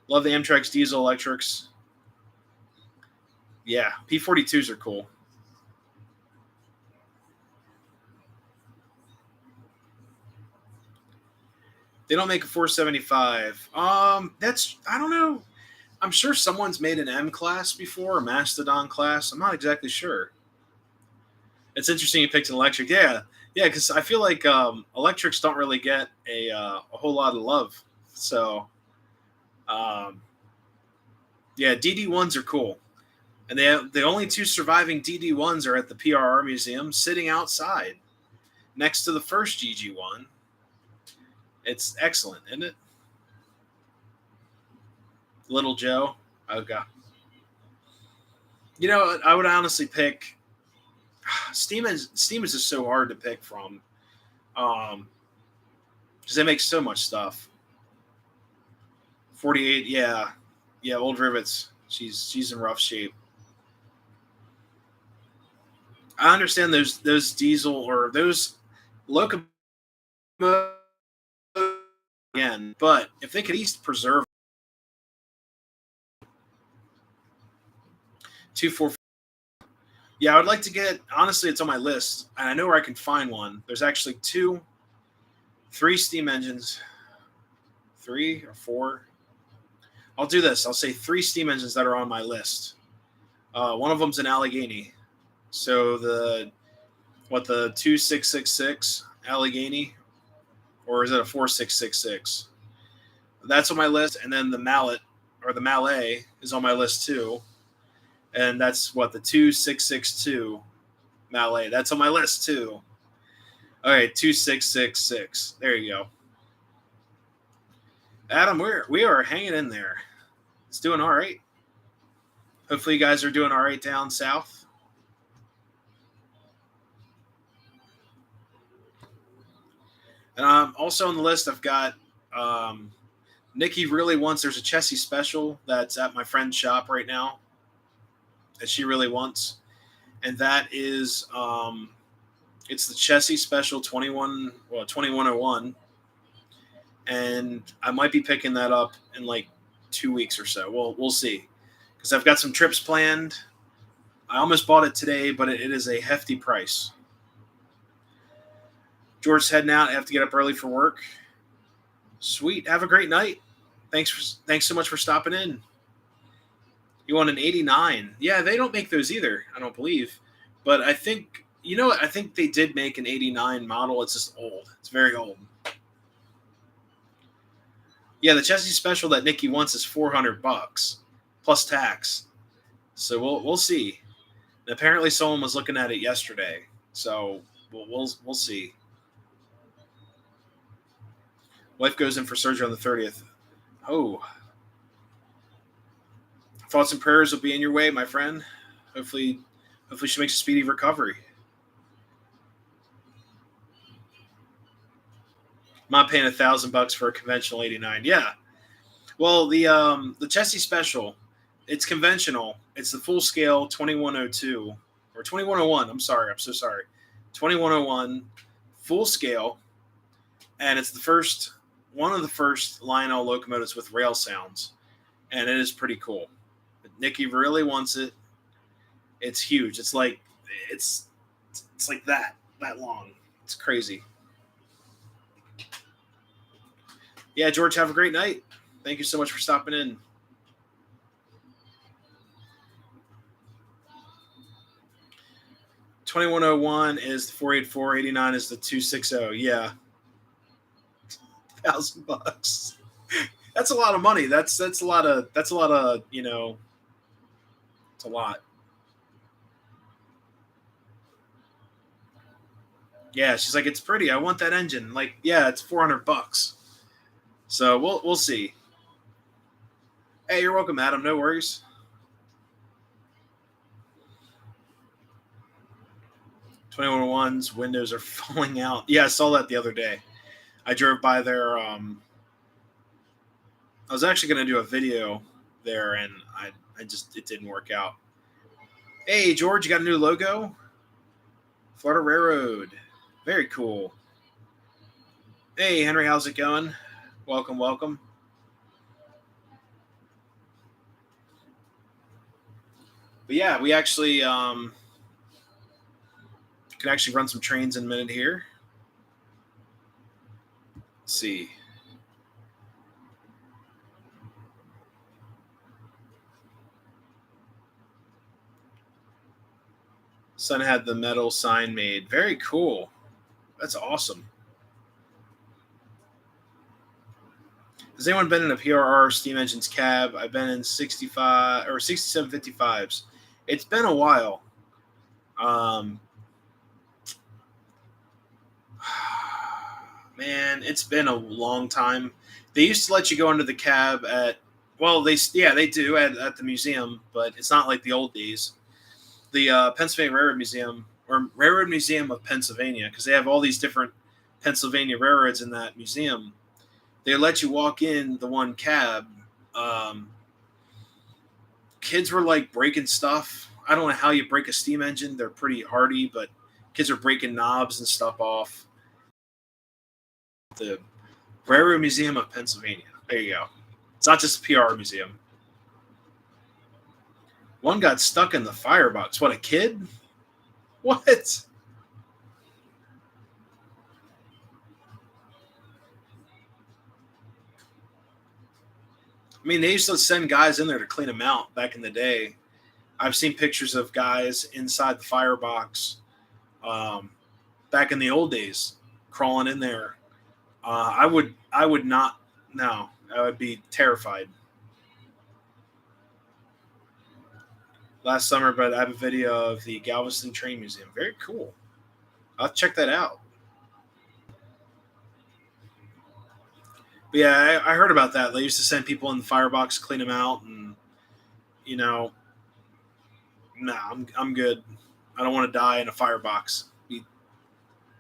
S1: Love the Amtrak's diesel electrics. Yeah, P42s are cool. They don't make a 475. That's I don't know. I'm sure someone's made an M class before, a Mastodon class. I'm not exactly sure. It's interesting you picked an electric. Yeah, yeah, because I feel like electrics don't really get a whole lot of love. So, um, yeah, DD1s are cool. And they have, the only two surviving DD1s are at the PRR Museum, sitting outside next to the first GG1. It's excellent, isn't it? Little Joe. Oh, God. You know, I would honestly pick Steam is just so hard to pick from, because they make so much stuff. 48, yeah, yeah, old rivets. She's in rough shape. I understand those diesel or those locomotives again, but if they could at least preserve 244. Yeah, I would like to get. Honestly, it's on my list, and I know where I can find one. There's actually three steam engines, three or four. I'll do this. I'll say three steam engines that are on my list. One of them's in Allegheny. So the 2666 Allegheny, or is it a 4666? That's on my list, and then the Mallet or the Mallet is on my list too, and that's what the 2662 Mallet. That's on my list too. All right, 2666. There you go. Adam, we are hanging in there. It's doing all right. Hopefully, you guys are doing all right down south. And also on the list, I've got Nikki really wants. There's a Chessie special that's at my friend's shop right now that she really wants, and that is it's the Chessie special 2101, and I might be picking that up in like 2 weeks or so. We'll see, because I've got some trips planned. I almost bought it today, but it is a hefty price. George's heading out. I have to get up early for work. Sweet. Have a great night. Thanks so much for stopping in. You want an 89? Yeah, they don't make those either, I don't believe. But I think, you know what? I think they did make an 89 model. It's just old. It's very old. Yeah, the Chessie special that Nikki wants is $400 plus tax. So we'll see. And apparently someone was looking at it yesterday. So we'll see. Wife goes in for surgery on the 30th. Oh. Thoughts and prayers will be in your way, my friend. Hopefully she makes a speedy recovery. I'm not paying $1,000 for a conventional 89. Yeah. Well, the chassis special, it's conventional. It's the full scale 2102 or 2101. I'm sorry. I'm so sorry. 2101 full scale, and it's the first one of the first Lionel locomotives with rail sounds, and it is pretty cool. Nikki really wants it. It's huge. It's it's like that long. It's crazy. Yeah, George, have a great night. Thank you so much for stopping in. 2101 is the 484, 89 is the 260. Yeah, $1,000. That's a lot of money. That's a lot of it's a lot. Yeah, she's like, it's pretty. I want that engine. Like, yeah, it's $400. So we'll see. Hey, you're welcome, Adam. No worries. 2101's windows are falling out. Yeah, I saw that the other day. I drove by there. I was actually going to do a video there, and I just it didn't work out. Hey, George, you got a new logo? Florida Railroad. Very cool. Hey, Henry, how's it going? Welcome, welcome. But yeah, we actually can actually run some trains in a minute here. Let's see. Son had the metal sign made. Very cool. That's awesome. Has anyone been in a PRR steam engine's cab? I've been in 65 or 6755s. It's been a while. Um, man, it's been a long time. They used to let you go into the cab at, well, they do at the museum, but it's not like the old days. The Pennsylvania Railroad Museum or Railroad Museum of Pennsylvania, because they have all these different Pennsylvania railroads in that museum. They let you walk in the one cab. Um, Kids were like breaking stuff. I don't know how you break a steam engine. They're pretty hardy, but kids are breaking knobs and stuff off. The Railroad Museum of Pennsylvania. There you go. It's not just a PR museum. One got stuck in the firebox. What, a kid? What? I mean, they used to send guys in there to clean them out back in the day. I've seen pictures of guys inside the firebox um, back in the old days, crawling in there. I would not. No, I would be terrified. Last summer, but I have a video of the Galveston Train Museum. Very cool. I'll check that out. But yeah, I heard about that. They used to send people in the firebox, clean them out, and you know, nah, I'm good. I don't want to die in a firebox. It'd be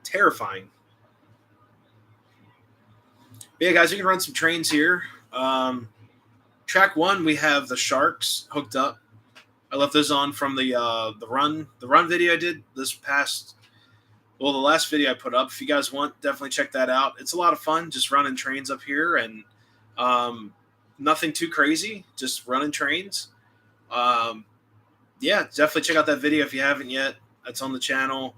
S1: terrifying. But yeah, guys, we can run some trains here. Track one, we have the Sharks hooked up. I left those on from the run video I did this past. Well, the last video I put up. If you guys want, definitely check that out. It's a lot of fun, just running trains up here, and um, nothing too crazy, just running trains. Um, yeah, definitely check out that video if you haven't yet. That's on the channel.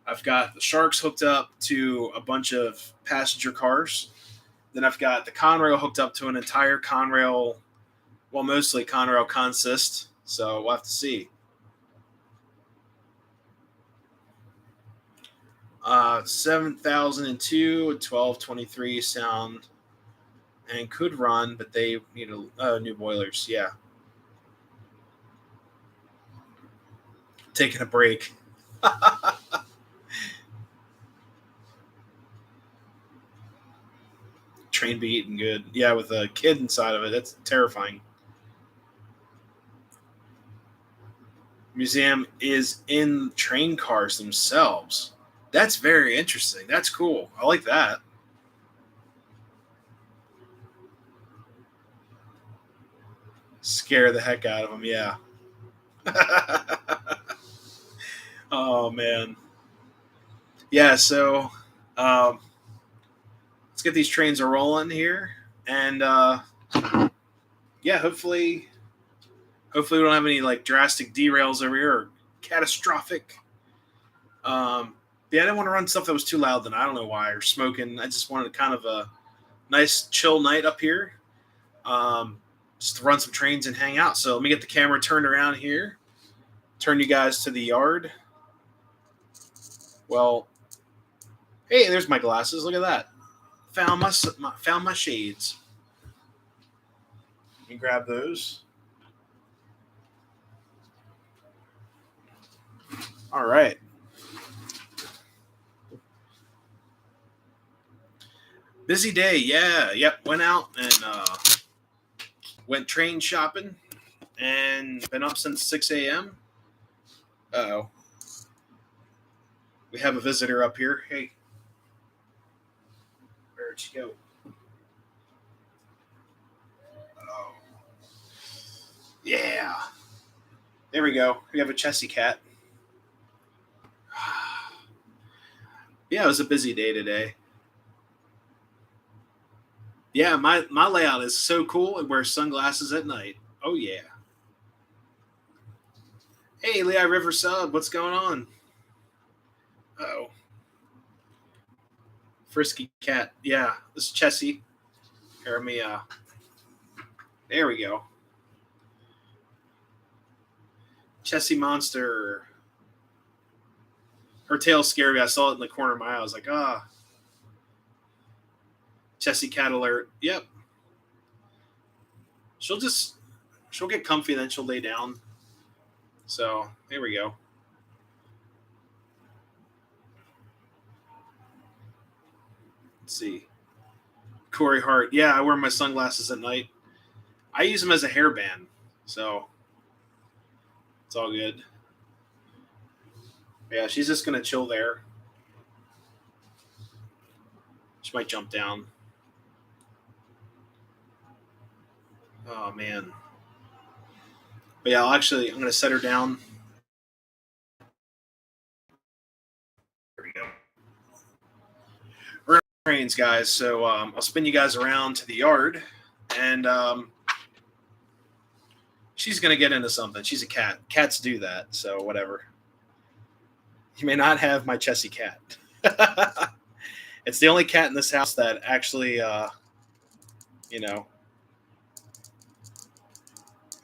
S1: I've got the Sharks hooked up to a bunch of passenger cars. Then I've got the Conrail hooked up to an entire Conrail, well, mostly Conrail consist. So we'll have to see. 7002, 1223 sound, and could run, but they need new boilers. Yeah. Taking a break. Train be eating good. Yeah, with a kid inside of it. That's terrifying. Museum is in train cars themselves. That's very interesting. That's cool. I like that. Scare the heck out of them, yeah. Oh, man. Yeah, so let's get these trains a rolling here. And yeah, hopefully we don't have any like drastic derails over here or catastrophic. Yeah, I didn't want to run stuff that was too loud then. I don't know why, or smoking. I just wanted kind of a nice chill night up here. Just to run some trains and hang out. So let me get the camera turned around here. Turn you guys to the yard. Well, hey, there's my glasses. Look at that. Found my shades. You grab those. All right. Busy day, yeah. Yep, went out and went train shopping and been up since 6 a.m. Uh-oh. We have a visitor up here. Hey. Where'd she go? Oh. Yeah. There we go. We have a Chessie cat. Yeah, it was a busy day today. Yeah, my layout is so cool. It wears sunglasses at night. Oh, yeah. Hey, Lehigh River Sub, what's going on? Uh-oh. Frisky cat. Yeah, this is Chessie. Here, let me, there we go. Chessie Monster. Her tail scared me. I saw it in the corner of my eye. I was like, ah. Chessie cat alert. Yep. She'll get comfy, then she'll lay down. So, here we go. Let's see. Corey Hart. Yeah, I wear my sunglasses at night. I use them as a hairband. So, it's all good. Yeah, she's just going to chill there. She might jump down. Oh, man. But yeah, I'm going to set her down. There we go. We're on trains, guys. So I'll spin you guys around to the yard. And she's going to get into something. She's a cat. Cats do that. So whatever. You may not have my Chessie cat. It's the only cat in this house that actually, you know.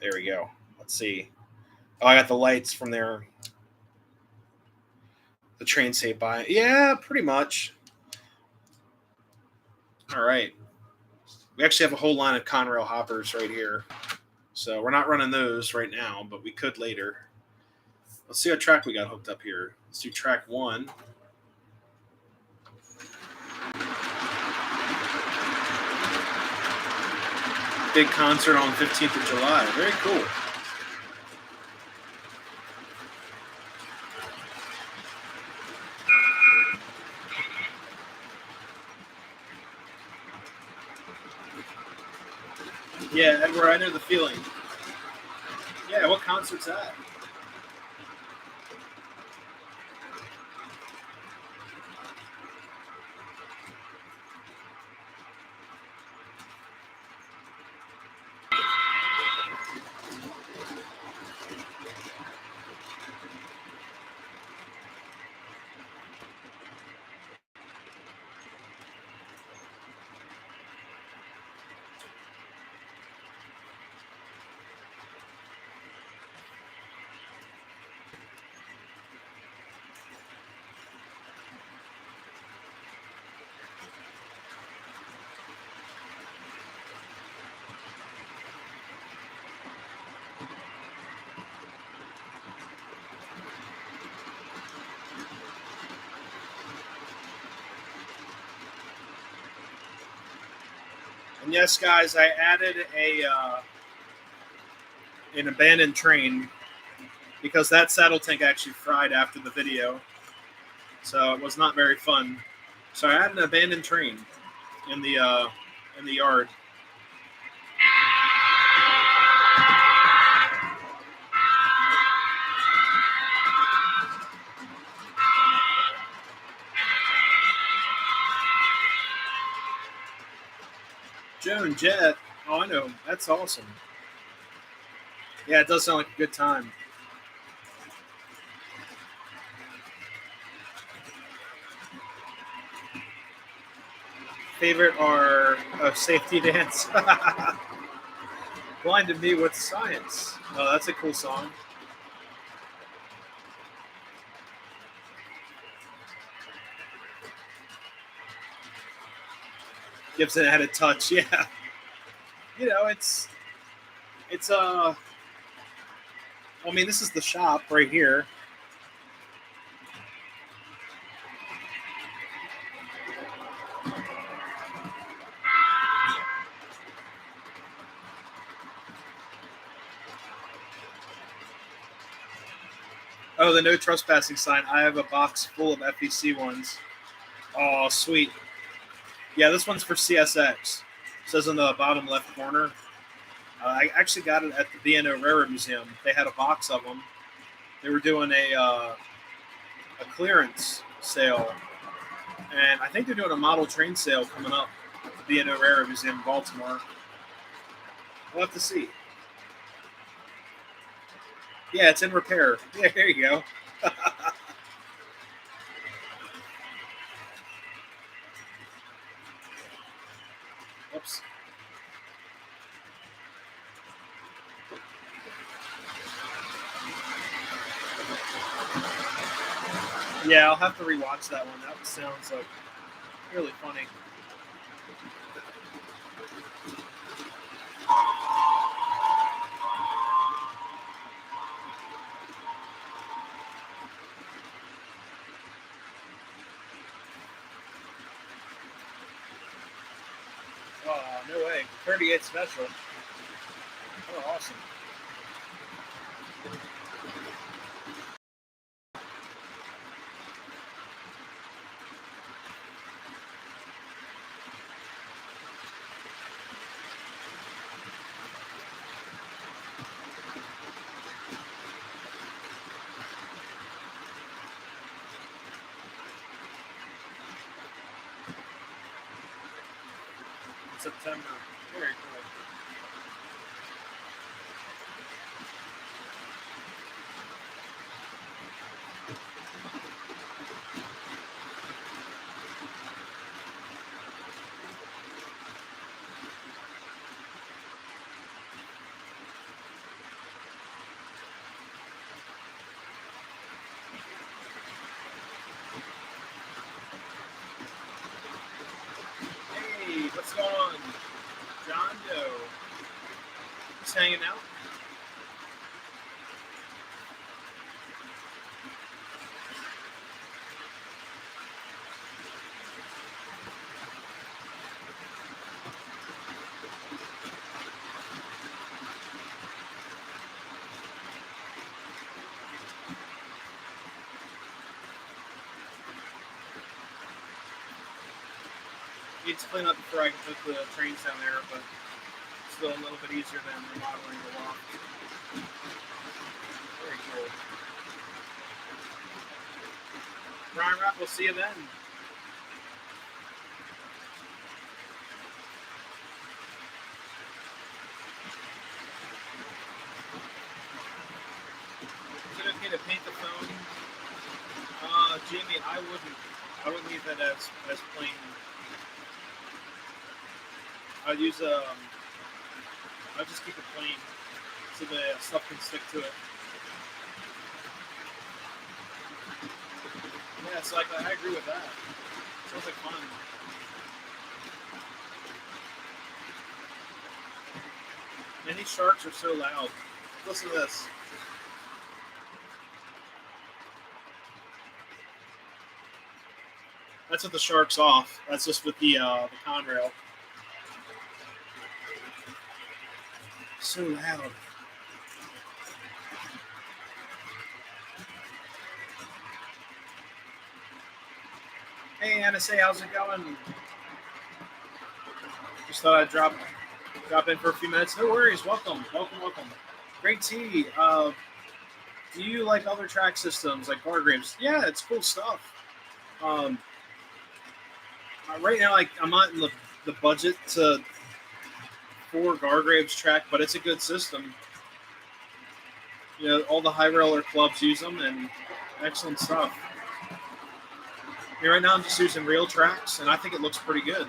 S1: There we go. Let's see. Oh, I got the lights from there. The train saved by. Yeah, pretty much. All right. We actually have a whole line of Conrail hoppers right here. So we're not running those right now, but we could later. Let's see what track we got hooked up here. Let's do track 1. Big concert on 15th of July. Very cool. Yeah, Edward, I know the feeling. Yeah, what concert's that? And yes, guys, I added an abandoned train because that saddle tank actually fried after the video, so it was not very fun. So I had an abandoned train in the yard. Unknown Jet. Oh, I know. That's awesome. Yeah, it does sound like a good time. Favorite are Safety Dance. Blinded Me with Science. Oh, that's a cool song. Gibson had a touch. Yeah. You know, it's. I mean, this is the shop right here. Oh, the no trespassing sign. I have a box full of FEC ones. Oh, sweet. Yeah, this one's for CSX. It says in the bottom left corner. I actually got it at the B&O Railroad Museum. They had a box of them. They were doing a clearance sale, and I think they're doing a model train sale coming up at the B&O Railroad Museum in Baltimore. We'll have to see. Yeah, it's in repair. Yeah, there you go. Oops. Yeah, I'll have to rewatch that one. That sounds like really funny. Oh, no way. 38 special. Oh, awesome. September. Very cool. Hey, what's going on? John Doe. Just hanging out. Need to clean up before I can put the trains down there, but it's still a little bit easier than remodeling the loft. Very cool. Brian Rapp, we'll see you then. Is it okay to paint the phone? Jamie, I wouldn't leave that as plain. I'd just keep it plain so the stuff can stick to it. Yeah, so I agree with that. Sounds like fun. And these sharks are so loud. Listen to this. That's with the sharks off. That's just with the Conrail. So loud. Hey NSA, how's it going? Just thought I'd drop in for a few minutes. No worries. Welcome. Great tea. Do you like other track systems like Gargraves? Yeah, it's cool stuff. Right now, I'm not in the budget to for Gargrave's track, but it's a good system. You know, all the high roller clubs use them, and excellent stuff. I mean, right now I'm just using real tracks, and I think it looks pretty good.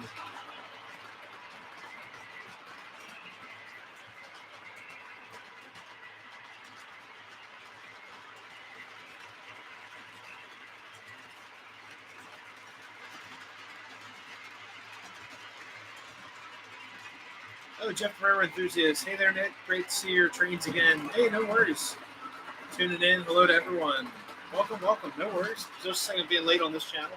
S1: Oh, Jeff Ferrer enthusiast. Hey there, Nick. Great to see your trains again. Hey, no worries. Tuning in. Hello to everyone. Welcome, welcome. No worries. Just saying being late on this channel.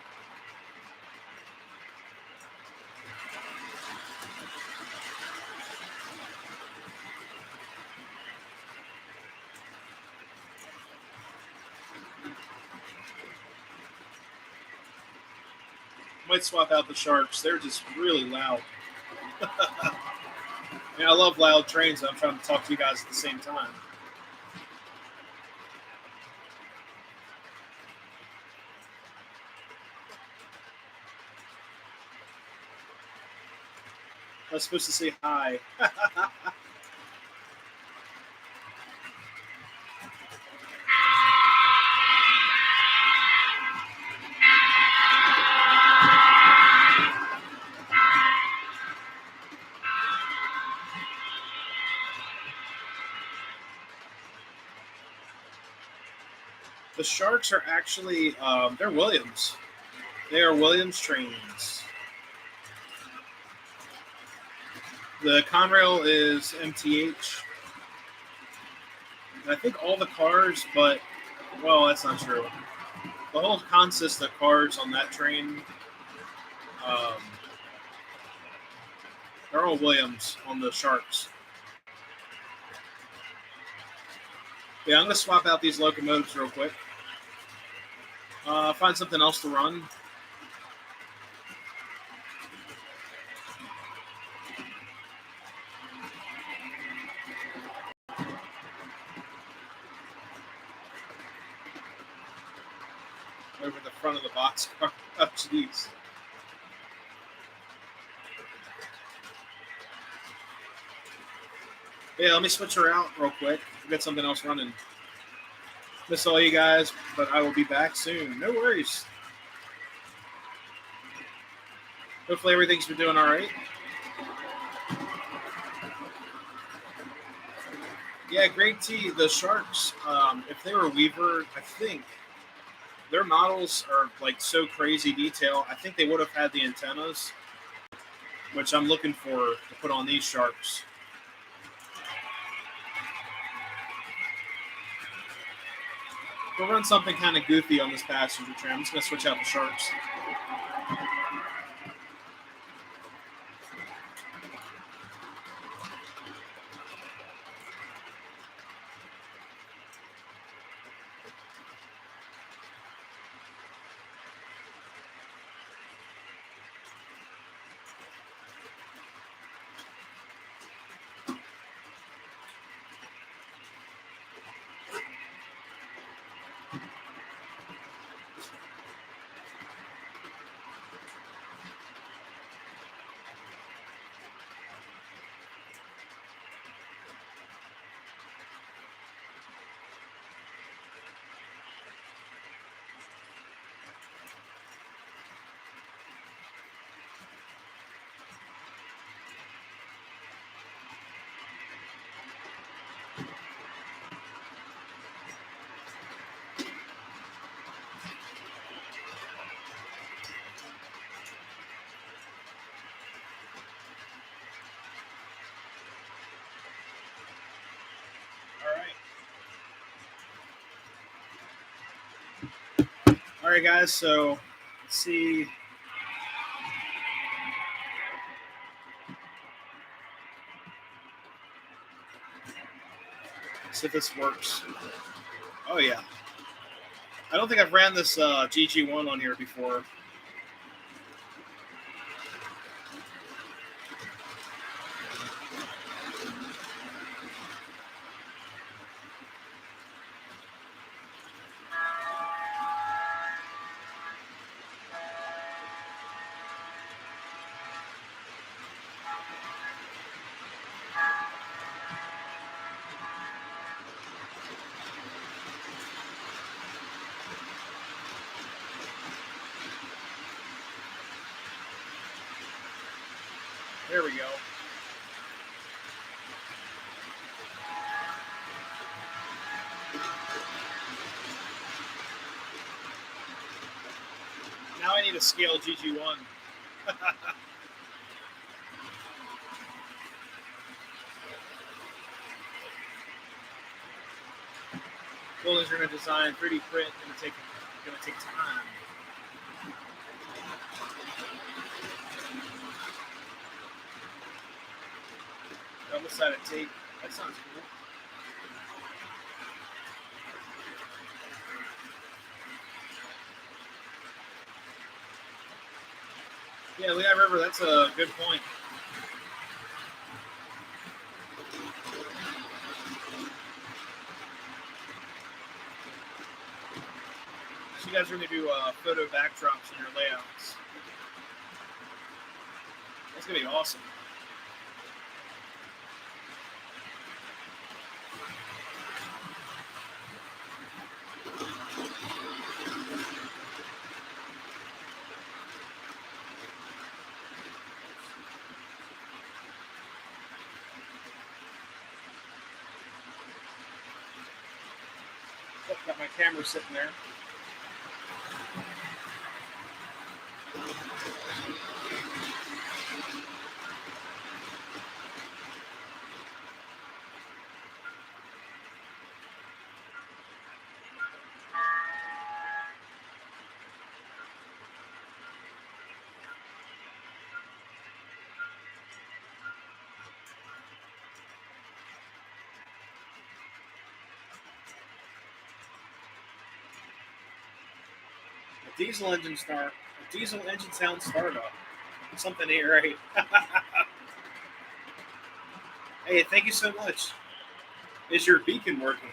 S1: Might swap out the Sharks. They're just really loud. I mean, I love loud trains. I'm trying to talk to you guys at the same time. I was supposed to say hi. The Sharks are actually, they're Williams. They are Williams trains. The Conrail is MTH. And I think all the cars, but, well, that's not true. The whole consist of cars on that train, they're all Williams on the Sharks. Yeah, I'm going to swap out these locomotives real quick. Find something else to run. Over the front of the boxcar. Oh, jeez. Yeah, let me switch her out real quick. I've got something else running. Miss all you guys, but I will be back soon. No worries. Hopefully everything's been doing all right. Yeah, Greg T, the Sharks, if they were Weaver, I think their models are like so crazy detail. I think they would have had the antennas, which I'm looking for to put on these Sharks. We'll run something kind of goofy on this passenger train. I'm just going to switch out the Sharks. All right, guys, so let's see. See if this works. Oh, yeah. I don't think I've ran this GG1 on here before. There we go. Now I need a scale GG1. Buildings are going to design 3D print. Going to take time. Double-sided tape. That sounds cool. Yeah, Lehigh River. That's a good point. So you guys are going to do photo backdrops in your layouts. That's going to be awesome. Oh, got my camera sitting there. Diesel engine sound startup. Something ain't right. Hey, thank you so much. Is your beacon working?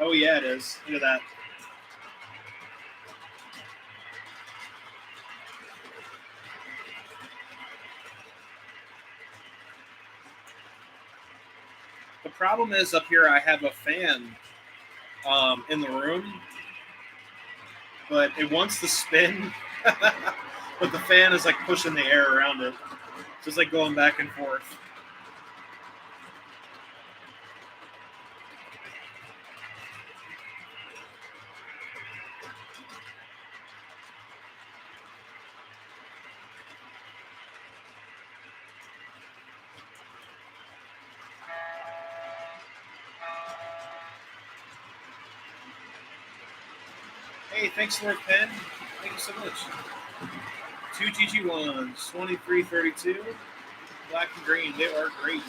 S1: Oh yeah, it is. Look at that. The problem is up here I have a fan in the room, but it wants to spin, but the fan is like pushing the air around it. So it's like going back and forth. Hey, thanks for the pen. Thank you so much. 2 GG1s, 2332, black and green. They are great.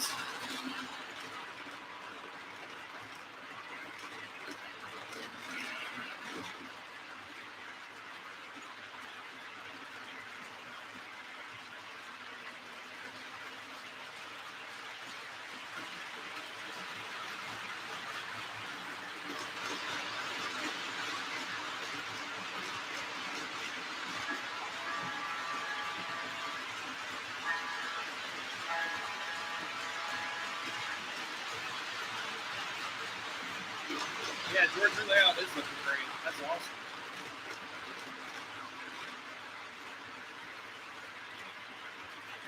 S1: Yeah, George, your layout is looking great. That's awesome.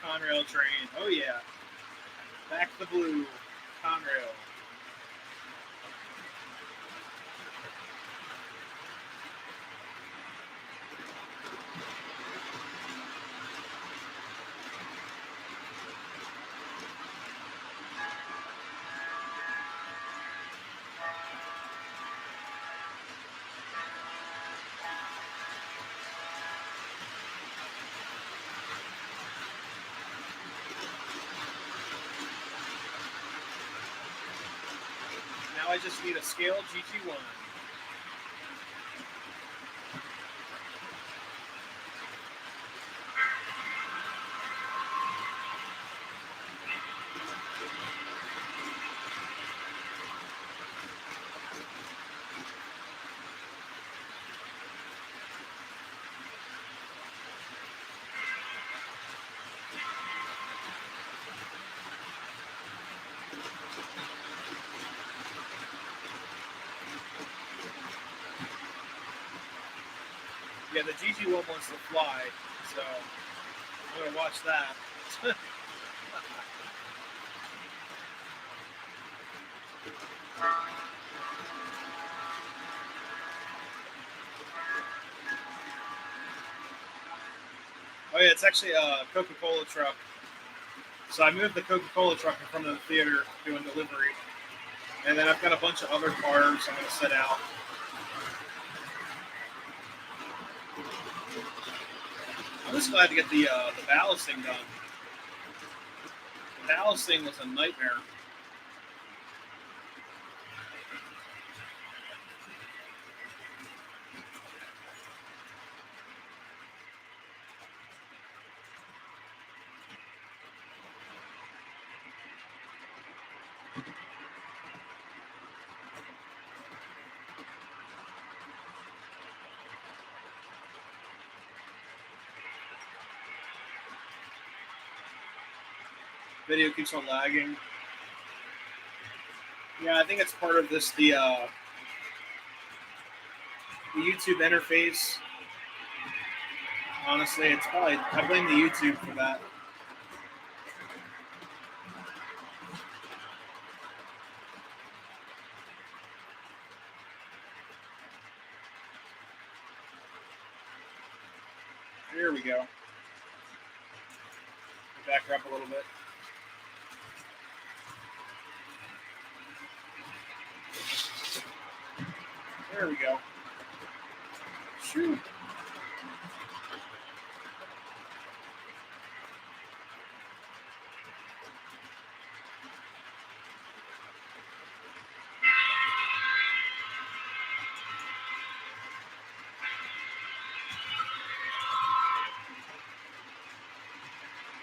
S1: Conrail train. Oh, yeah. Back the blue. Conrail. Now I just need a scale GT1. Yeah, the GG1 wants to fly, so I'm going to watch that. Oh yeah, it's actually a Coca-Cola truck. So I moved the Coca-Cola truck in front of the theater doing delivery, and then I've got a bunch of other cars I'm going to set out. I'm just glad to get the ballasting done. The ballasting was a nightmare. Video keeps on lagging. Yeah, I think it's part of this the YouTube interface. Honestly, it's probably I blame the YouTube for that. Here we go. Back her up a little bit. There we go. Shoot.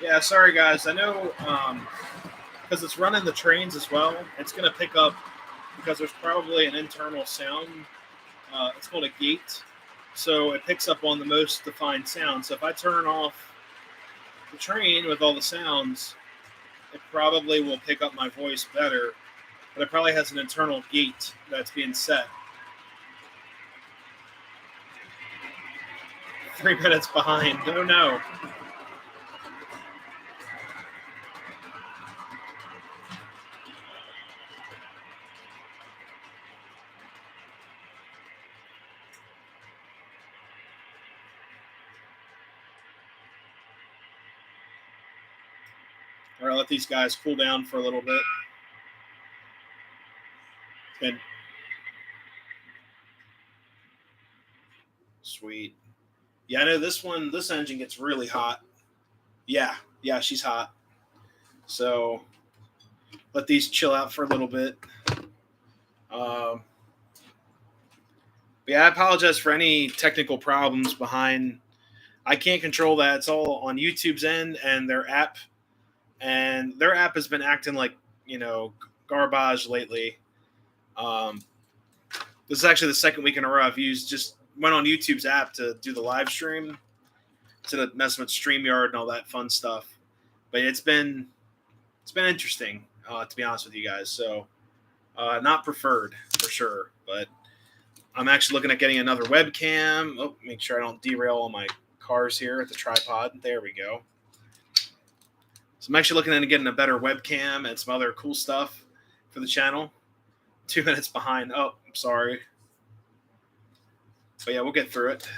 S1: Yeah, sorry guys. I know because it's running the trains as well. It's going to pick up because there's probably an internal sound. It's called a gate, so it picks up on the most defined sound. So if I turn off the train with all the sounds, it probably will pick up my voice better. But it probably has an internal gate that's being set. 3 minutes behind. Oh no. All right, let these guys cool down for a little bit. Good. Sweet. Yeah, I know this engine gets really hot. Yeah, she's hot. So let these chill out for a little bit. Um, yeah, I apologize for any technical problems behind. I can't control that. It's all on YouTube's end and their app. And their app has been acting like, garbage lately. Um, this is actually the second week in a row I've went on YouTube's app to do the live stream, to mess with StreamYard and all that fun stuff. But it's been interesting, to be honest with you guys. So not preferred for sure, but I'm actually looking at getting another webcam. Oh, make sure I don't derail all my cars here at the tripod. There we go. So I'm actually looking at getting a better webcam and some other cool stuff for the channel. 2 minutes behind. Oh, I'm sorry. But yeah, we'll get through it.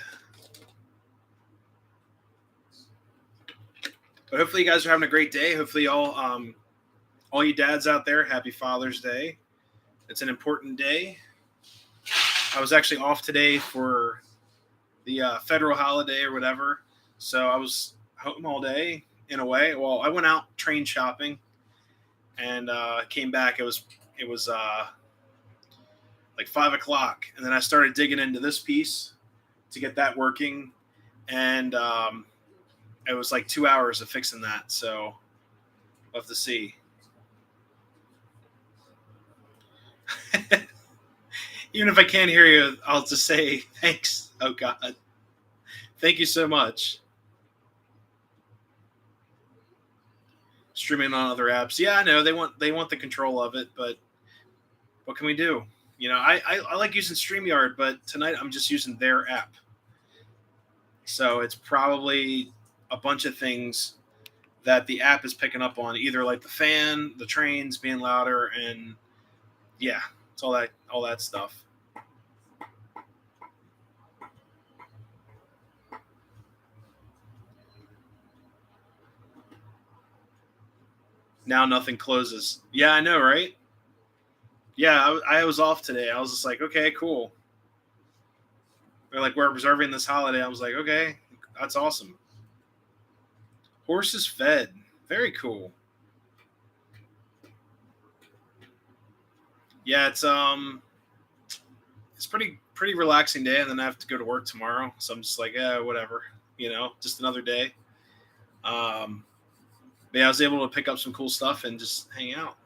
S1: But hopefully you guys are having a great day. Hopefully all you dads out there, happy Father's Day. It's an important day. I was actually off today for the federal holiday or whatever. So I was home all day in a way. Well, I went out train shopping and came back. It was like 5 o'clock, and then I started digging into this piece to get that working, and it was like 2 hours of fixing that. So we'll have to see. Even if I can't hear you, I'll just say thanks. Oh God, thank you so much. Streaming on other apps, yeah, I know they want the control of it, but what can we do? I like using StreamYard, but tonight I'm just using their app. So it's probably a bunch of things that the app is picking up on, either like the fan, the trains being louder, and yeah. It's all that stuff. Now nothing closes. Yeah, I know, right? Yeah, I was off today. I was just like, okay, cool. They're like, we're observing this holiday. I was like, okay, that's awesome. Horses fed. Very cool. Yeah, it's pretty relaxing day, and then I have to go to work tomorrow. So I'm just like, yeah, whatever. Just another day. But yeah, I was able to pick up some cool stuff and just hang out.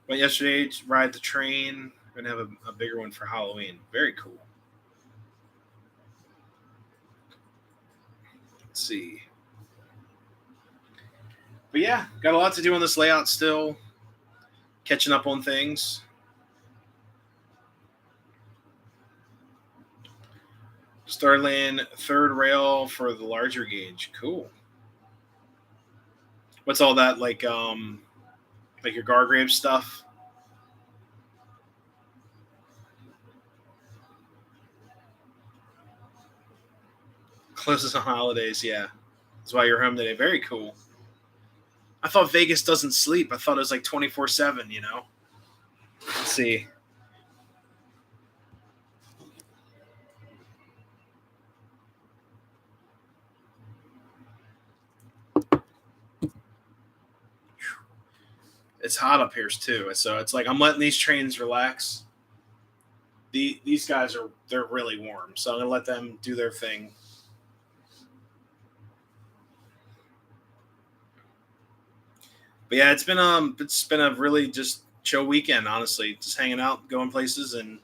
S1: Went yesterday to ride the train. We're gonna have a bigger one for Halloween. Very cool. Let's see. But yeah, got a lot to do on this layout still. Catching up on things. Starland third rail for the larger gauge. Cool. What's all that like your Gargrave stuff? Closes on holidays, yeah. That's why you're home today. Very cool. I thought Vegas doesn't sleep. I thought it was like 24/7, Let's see. It's hot up here too. So it's like I'm letting these trains relax. These guys they're really warm. So I'm gonna let them do their thing. But yeah, it's been a really just chill weekend, honestly. Just hanging out, going places, and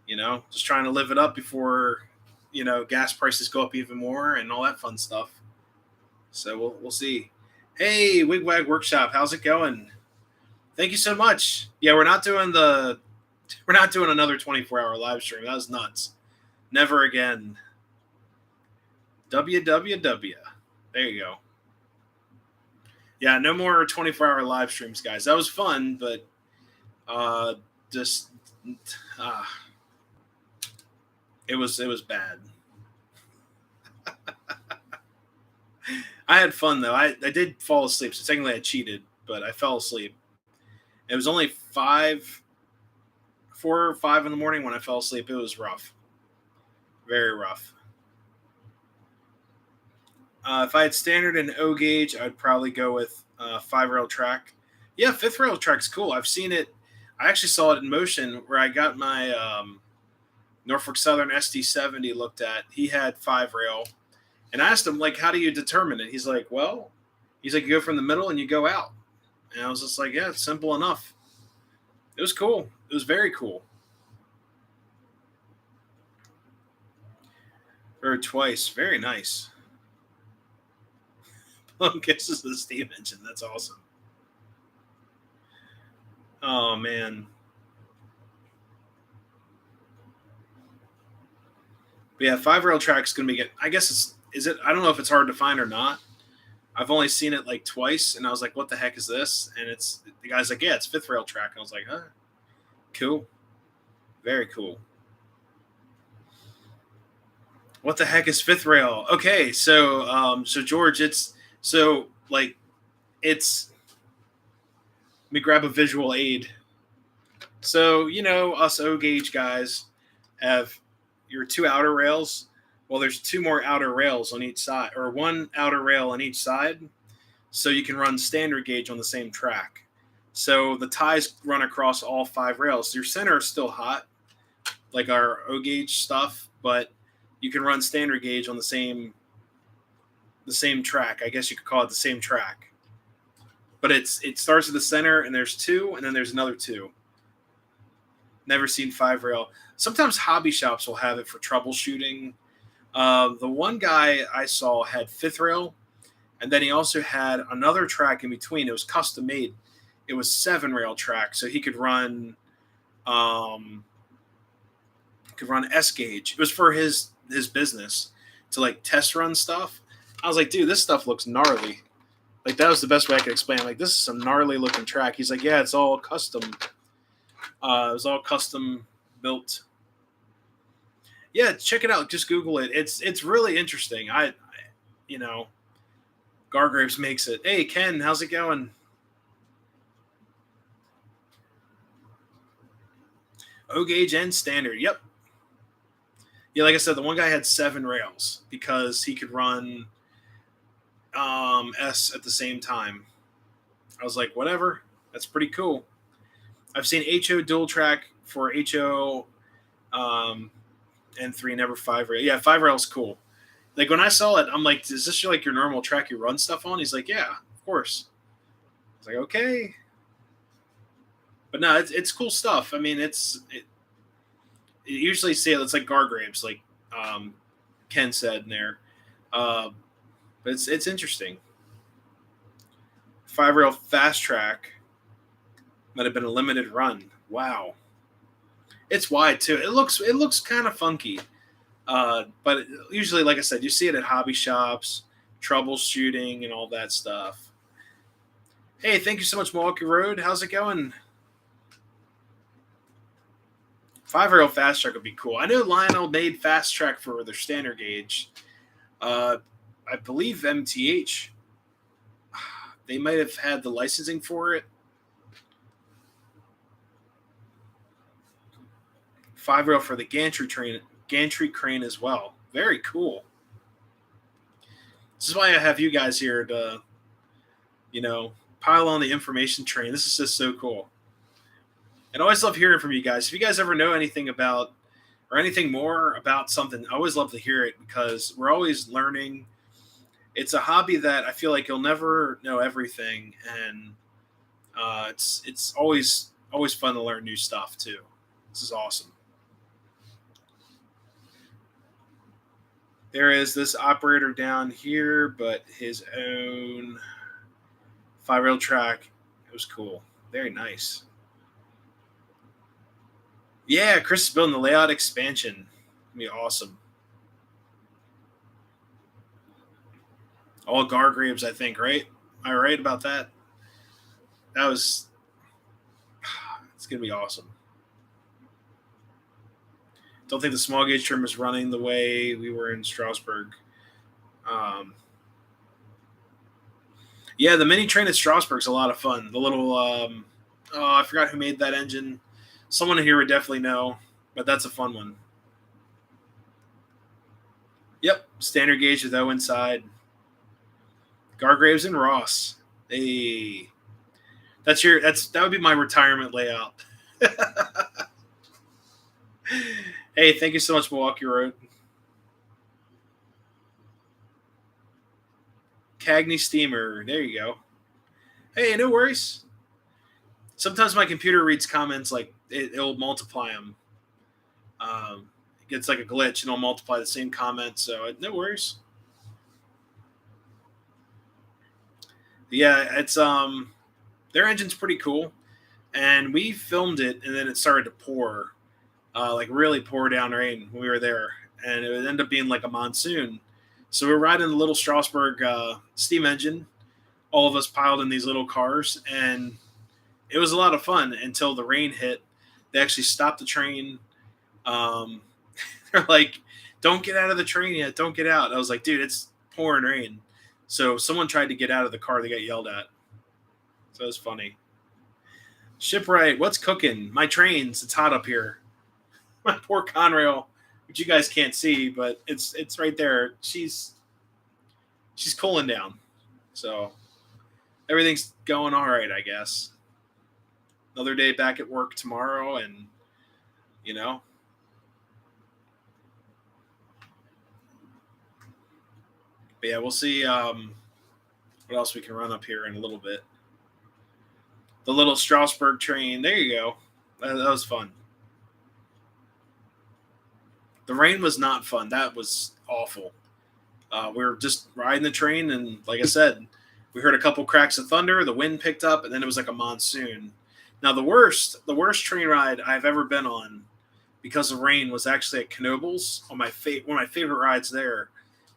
S1: just trying to live it up before gas prices go up even more and all that fun stuff. So we'll see. Hey, Wigwag Workshop, how's it going? Thank you so much. Yeah, we're not doing another 24-hour live stream. That was nuts. Never again. WWW. There you go. Yeah, no more 24-hour live streams, guys. That was fun, but just uh, it was bad. I had fun though. I did fall asleep, so technically I cheated, but I fell asleep. It was only 4 or 5 in the morning when I fell asleep. It was rough, very rough. If I had standard and O gauge, I'd probably go with 5 rail track. Yeah, fifth rail track's cool. I've seen it. I actually saw it in motion where I got my Norfolk Southern SD70 looked at. He had 5 rail, and I asked him like, "How do you determine it?" He's like, "Well, you go from the middle and you go out." And I was just like, "Yeah, it's simple enough." It was cool. It was very cool. Heard twice. Very nice. Plum kisses the steam engine. That's awesome. Oh man. But yeah, 5 rail track's gonna be good. I guess is it? I don't know if it's hard to find or not. I've only seen it like twice, and I was like, "What the heck is this?" And the guy's like, "Yeah, it's fifth rail track." And I was like, "Huh, cool, very cool." What the heck is fifth rail? Okay, so George, so like it's. Let me grab a visual aid. So us O gauge guys have your 2 outer rails. Well, there's 2 more outer rails on each side, or 1 outer rail on each side, so you can run standard gauge on the same track. So the ties run across all 5 rails. Your center is still hot, like our O gauge stuff, but you can run standard gauge on the same track. I guess you could call it the same track. But it starts at the center, and there's 2, and then there's another 2. Never seen 5 rail. Sometimes hobby shops will have it for troubleshooting. The one guy I saw had fifth rail, and then he also had another track in between. It was custom made. It was 7 rail track, so he could run S gauge. It was for his business to like test run stuff. I was like, dude, this stuff looks gnarly. Like that was the best way I could explain. Like this is some gnarly looking track. He's like, yeah, it's all custom. It was all custom built. Yeah, check it out. Just Google it. It's really interesting. You know, Gargraves makes it. Hey Ken, how's it going? O gauge and standard. Yep. Yeah, like I said, the one guy had 7 rails because he could run S at the same time. I was like, whatever. That's pretty cool. I've seen HO dual track for HO and 3, never 5 rail. Yeah, 5 rail's cool. Like when I saw it, I'm like, is this like your normal track you run stuff on? He's like, yeah, of course. I was like, okay. But no, it's cool stuff. I mean, you usually see it. It's like Gargraves, like Ken said in there. Uh, but it's interesting. 5 rail fast track might have been a limited run. Wow, it's wide too. It looks kind of funky, but usually, like I said, you see it at hobby shops, troubleshooting, and all that stuff. Hey, thank you so much, Milwaukee Road. How's it going? 5 rail fast track would be cool. I know Lionel made fast track for their standard gauge. I believe MTH. They might have had the licensing for it. 5 rail for the gantry crane as well. Very cool. This is why I have you guys here to, pile on the information train. This is just so cool. And I always love hearing from you guys. If you guys ever know anything about or anything more about something, I always love to hear it because we're always learning. It's a hobby that I feel like you'll never know everything, and it's always fun to learn new stuff too. This is awesome. There is this operator down here, but his own 5 rail track. It was cool. Very nice. Yeah, Chris is building the layout expansion. It'll be awesome. All Gargraves, I think, right? Am I right about that? It's going to be awesome. Don't think the small gauge trim is running the way we were in Strasbourg. Yeah, the mini train at Strasbourg's a lot of fun. The little, I forgot who made that engine. Someone here would definitely know, but that's a fun one. Yep, standard gauge with O inside. Gargraves and Ross. Hey, that would be my retirement layout. Hey, thank you so much, Milwaukee Road. Cagney Steamer. There you go. Hey, no worries. Sometimes my computer reads comments like it'll multiply them. It gets like a glitch and it'll multiply the same comment. So no worries. Yeah, it's their engine's pretty cool, and we filmed it, and then it started to pour, like really pour down rain when we were there, and it would end up being like a monsoon. So we're riding the little Strasbourg steam engine, all of us piled in these little cars, and it was a lot of fun until the rain hit. They actually stopped the train. They're like, "Don't get out of the train yet! Don't get out!" I was like, "Dude, it's pouring rain." So someone tried to get out of the car. They got yelled at. So it was funny. Shipwright, what's cooking? My trains. It's hot up here. My poor Conrail, which you guys can't see, but it's right there. She's cooling down. So everything's going all right, I guess. Another day back at work tomorrow, and But yeah, we'll see what else we can run up here in a little bit. The little Strasbourg train. There you go. That was fun. The rain was not fun. That was awful. We were just riding the train, and like I said, we heard a couple cracks of thunder. The wind picked up, and then it was like a monsoon. Now the worst train ride I've ever been on because of rain was actually at Knoebels on one of my favorite rides there.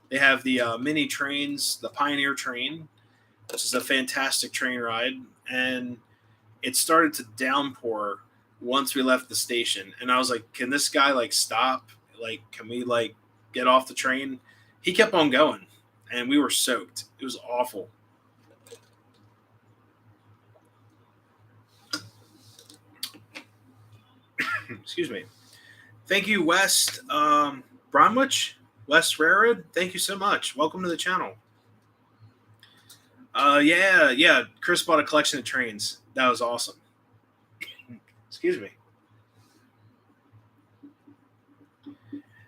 S1: They have the mini trains, the Pioneer train, which is a fantastic train ride. And it started to downpour once we left the station. And I was like, can this guy like stop? Like, can we like get off the train? He kept on going and we were soaked. It was awful. Excuse me. Thank you, West Bromwich, West Railroad. Thank you so much. Welcome to the channel. Yeah. Chris bought a collection of trains. That was awesome. Excuse me.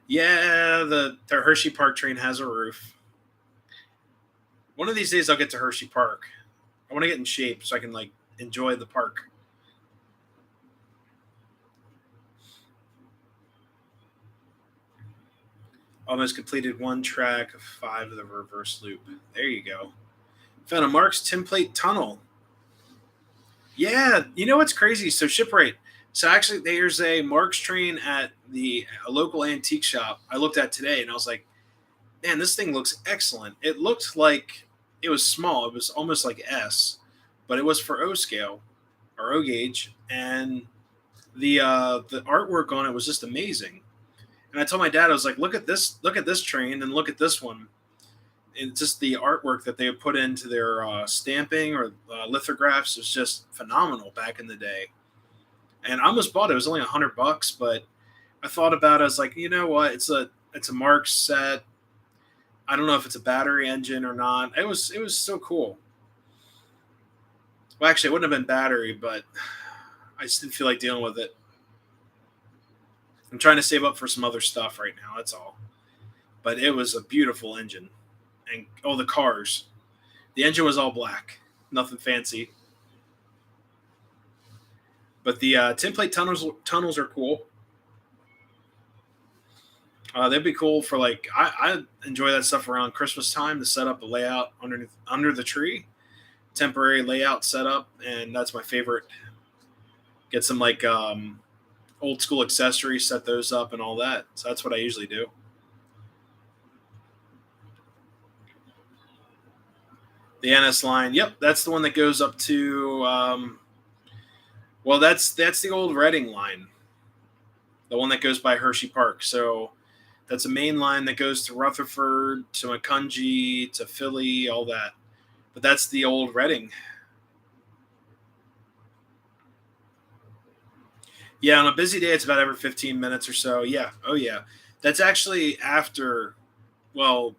S1: Yeah, the Hershey Park train has a roof. One of these days, I'll get to Hershey Park. I want to get in shape so I can like enjoy the park. Almost completed one track of 5 of the reverse loop. There you go. Found a Mark's template tunnel. Yeah, you know what's crazy? So Shipwright. So actually, there's a Mark's train at a local antique shop I looked at today, and I was like, man, this thing looks excellent. It looked like it was small. It was almost like S, but it was for O scale or O gauge, and the artwork on it was just amazing. And I told my dad, I was like, look at this train, and look at this one. And just the artwork that they had put into their stamping or lithographs was just phenomenal back in the day. And I almost bought it. It was only $100, but I thought about it. I was like, you know what? It's a Mark set. I don't know if it's a battery engine or not. It was so cool. Well, actually, it wouldn't have been battery, but I just didn't feel like dealing with it. I'm trying to save up for some other stuff right now. That's all. But it was a beautiful engine, and the cars. The engine was all black, nothing fancy. But the template tunnels are cool. They'd be cool for like I enjoy that stuff around Christmas time to set up a layout under the tree, temporary layout setup, and that's my favorite. Get some like old school accessories, set those up, and all that. So that's what I usually do. The NS line, yep, that's the one that goes up to. Well, that's the old Reading line, the one that goes by Hershey Park. So that's a main line that goes to Rutherford, to Macungie, to Philly, all that. But that's the old Reading. Yeah, on a busy day, it's about every 15 minutes or so. Yeah. Oh, yeah. That's actually after, well,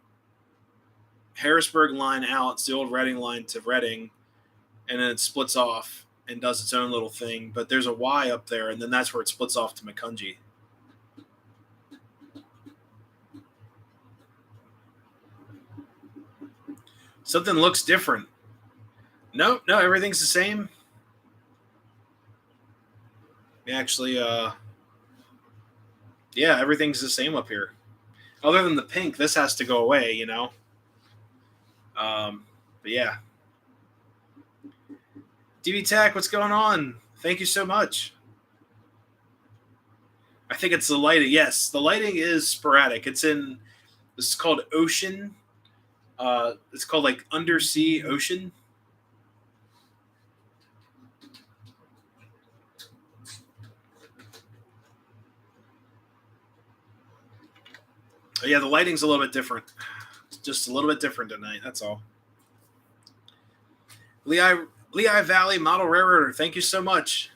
S1: Harrisburg line out. It's the old Reading line to Reading, and then it splits off and does its own little thing. But there's a Y up there, and then that's where it splits off to Macungie. Something looks different. No, everything's the same. Actually, yeah, everything's the same up here. Other than the pink, this has to go away, you know. But yeah, DB Tech, what's going on? Thank you so much. I think it's the lighting. Yes, the lighting is sporadic. This is called Ocean. It's called like Undersea Ocean. But yeah, the lighting's a little bit different. It's just a little bit different tonight. That's all. Lehigh Valley Model Railroader, thank you so much.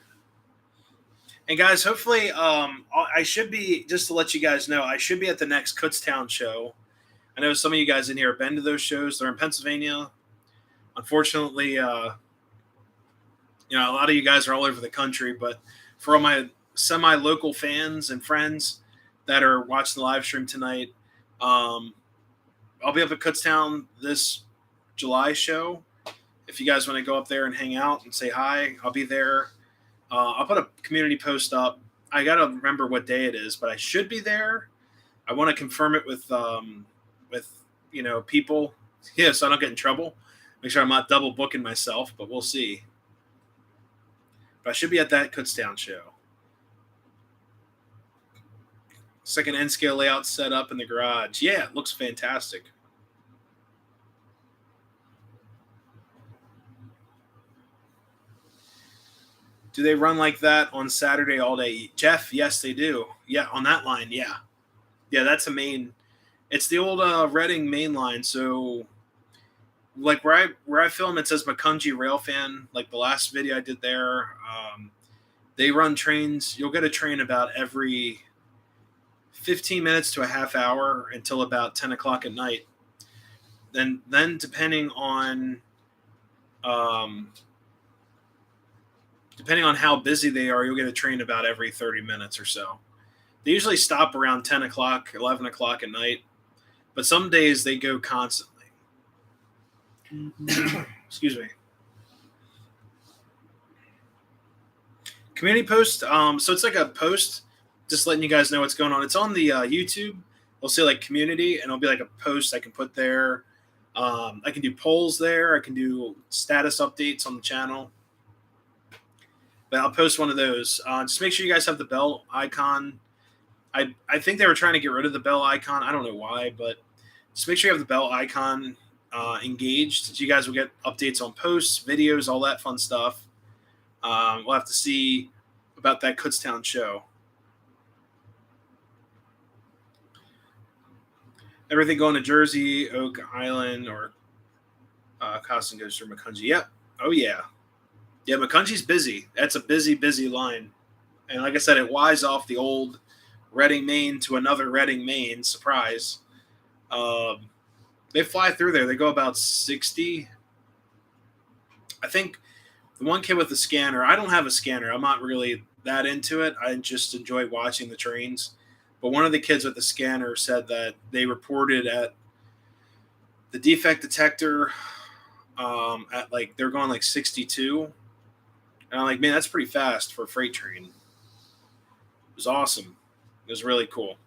S1: And guys, hopefully, I should be, just to let you guys know, I should be at the next Kutztown show. I know some of you guys in here have been to those shows. They're in Pennsylvania. Unfortunately, a lot of you guys are all over the country, but for all my semi-local fans and friends that are watching the live stream tonight, I'll be up at Kutztown this July show. If you guys want to go up there and hang out and say hi, I'll be there. I'll put a community post up. I got to remember what day it is, but I should be there. I want to confirm it with people. Yeah, so I don't get in trouble. Make sure I'm not double booking myself, but we'll see. But I should be at that Kutztown show. Second N scale layout set up in the garage. Yeah, it looks fantastic. Do they run like that on Saturday all day? Jeff, yes, they do. Yeah, on that line, yeah. Yeah, that's a main. It's the old Reading main line. So, like where I film, it says Macungie Railfan. Like the last video I did there, they run trains. You'll get a train about every 15 minutes to a half hour until about 10 o'clock at night. Then um, depending on how busy they are, you'll get a train about every 30 minutes or so. They usually stop around 10 o'clock, 11 o'clock at night, but some days they go constantly. Excuse me. Community post. So it's like a post, just letting you guys know what's going on. It's on the YouTube. You'll see like community, and it'll be like a post I can put there. I can do polls there. I can do status updates on the channel. But I'll post one of those. Just make sure you guys have the bell icon. I think they were trying to get rid of the bell icon. I don't know why, but just make sure you have the bell icon engaged, so you guys will get updates on posts, videos, all that fun stuff. We'll have to see about that Kutztown show. Everything going to Jersey, Oak Island, or Costin goes through Macungie. Yep. Oh, yeah. Yeah, Macungie's busy. That's a busy, busy line. And like I said, it wise off the old Reading, Maine to another Reading, Maine. Surprise. They fly through there. They go about 60. I think the one kid with the scanner, I don't have a scanner. I'm not really that into it. I just enjoy watching the trains. But one of the kids with the scanner said that they reported at the defect detector at like, they're going like 62. And I'm like, man, that's pretty fast for a freight train. It was awesome. It was really cool.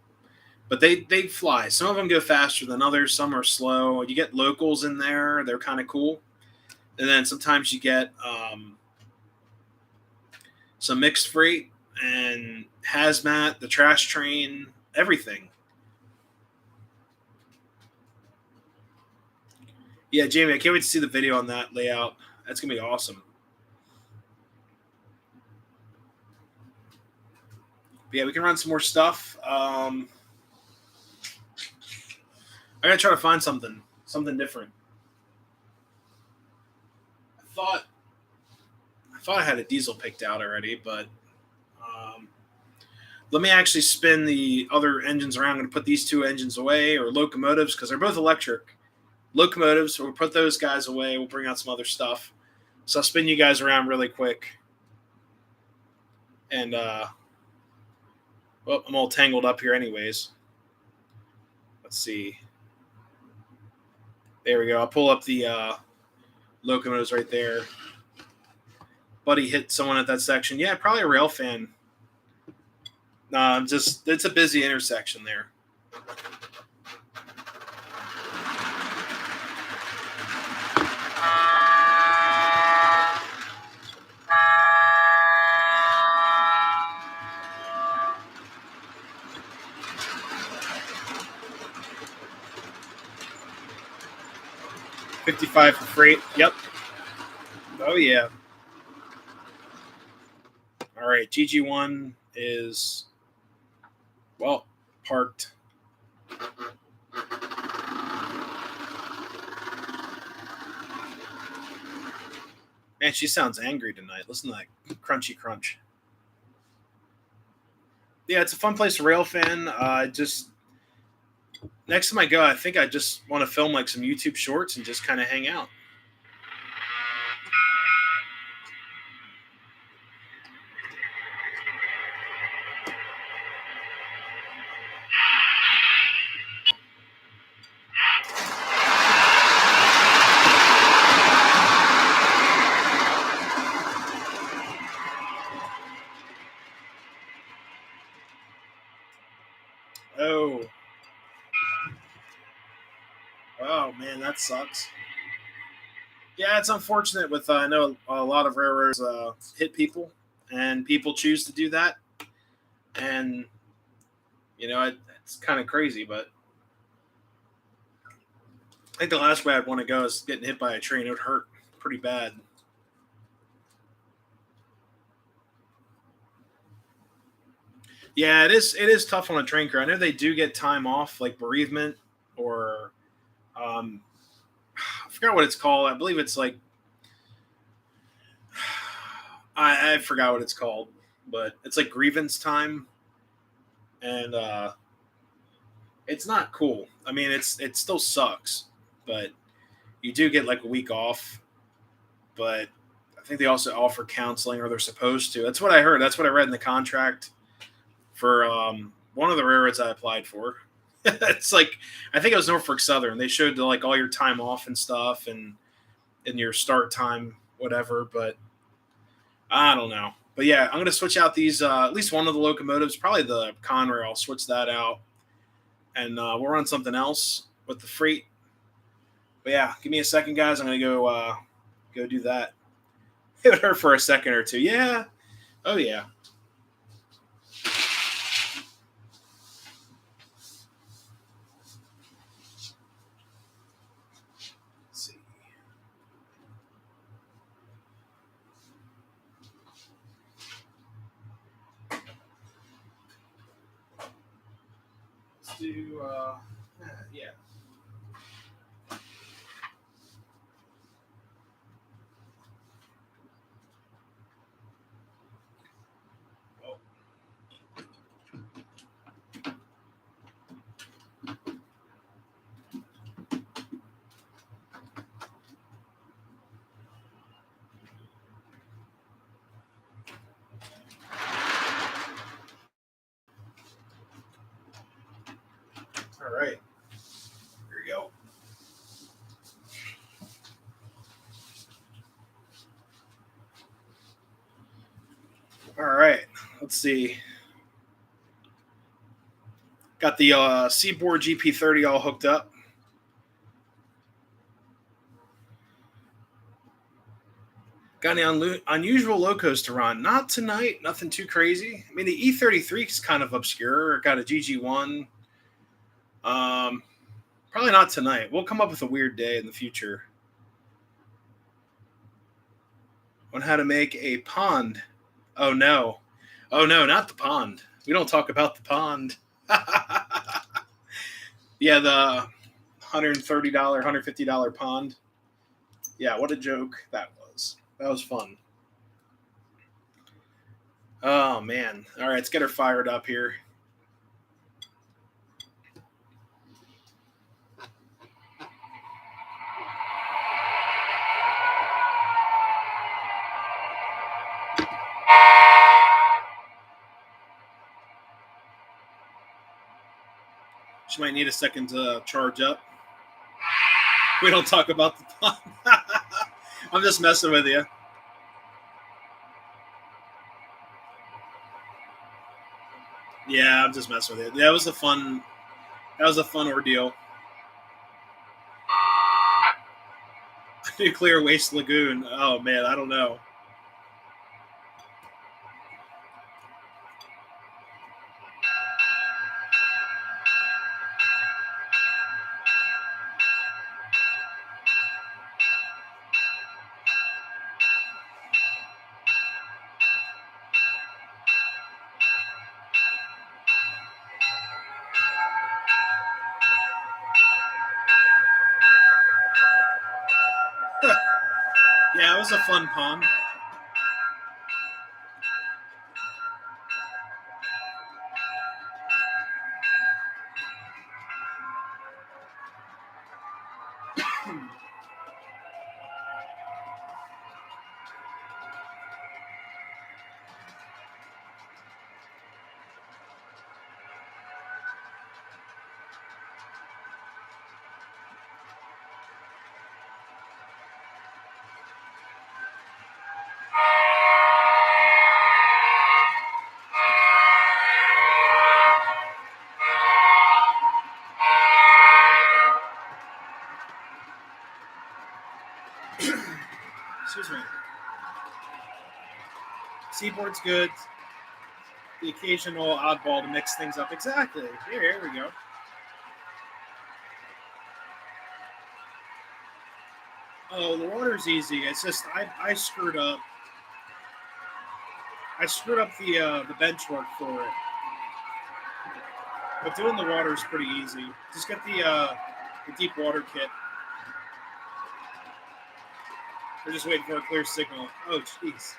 S1: But they fly. Some of them go faster than others. Some are slow. You get locals in there. They're kind of cool. And then sometimes you get some mixed freight and hazmat, the trash train, everything. Yeah, Jamie, I can't wait to see the video on that layout. That's going to be awesome. But yeah, we can run some more stuff. I got to try to find something different. I thought I had a diesel picked out already, but let me actually spin the other engines around. I'm going to put these two engines away, or locomotives, because they're both electric. Locomotives, we'll put those guys away. We'll bring out some other stuff. So I'll spin you guys around really quick. And, well, I'm all tangled up here anyways. Let's see. There we go. I'll pull up the locomotives right there. Buddy hit someone at that section. Yeah, probably a rail fan. It's a busy intersection there. $55 for freight. Yep. Oh, yeah. All right. GG1 is, well, parked. Man, she sounds angry tonight. Listen to that crunchy crunch. Yeah, it's a fun place to rail fan. Just next time I go, I think I just want to film like some YouTube shorts and just kind of hang out. Oh. Oh, man, that sucks. Yeah, it's unfortunate with, I know a lot of railroads hit people, and people choose to do that. And, you know, it's kind of crazy, but I think the last way I'd want to go is getting hit by a train. It would hurt pretty bad. Yeah, it is. It is tough on a train crew. I know they do get time off, like bereavement, or um, I forgot what it's called. I believe it's like I forgot what it's called, but it's like grievance time, and it's not cool. I mean, it still sucks, but you do get like a week off. But I think they also offer counseling, or they're supposed to. That's what I heard. That's what I read in the contract for one of the railroads I applied for. It's like I think it was Norfolk Southern. They showed like all your time off and stuff, and your start time, whatever. But I don't know. But yeah, I'm gonna switch out these at least one of the locomotives, probably the Conrail. I'll switch that out, and we'll run something else with the freight. But yeah, give me a second, guys. I'm gonna go do that. It would hurt for a second or two. Yeah. Oh yeah. Let's see. Let's do yeah. Oh, all right. Here we go. All right. Let's see. Got the Seaboard GP30 all hooked up. Got any unusual locos to run? Not tonight. Nothing too crazy. I mean, the E33 is kind of obscure. Got a GG1. Um, Probably not tonight. We'll come up with a weird day in the future on how to make a pond. Oh no. Oh no, not the pond. We don't talk about the pond. Yeah, the $130, $150 pond. Yeah, what a joke that was. That was fun. Oh man. All right, let's get her fired up here. She might need a second to charge up. We don't talk about the pond. I'm just messing with you. Yeah, I'm just messing with you. That was a fun. That was a fun ordeal. Nuclear waste lagoon. Oh man, I don't know. Yeah, it was a fun pond. Excuse me. Seaboard's good. The occasional oddball to mix things up. Exactly. Here we go. Oh, the water's easy. It's just I screwed up. I screwed up the bench work for it. But doing the water is pretty easy. Just get the deep water kit. We're just waiting for a clear signal. Oh, jeez.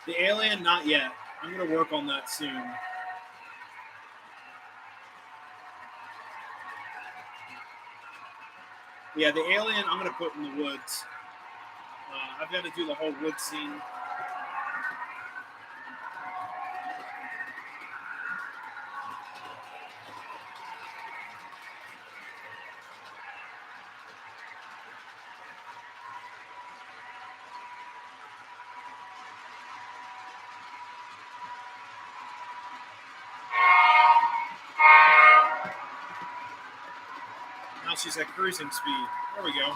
S1: The alien, not yet. I'm going to work on that soon. Yeah, the alien I'm going to put in the woods. I've got to do the whole wood scene. Now she's at cruising speed. There we go.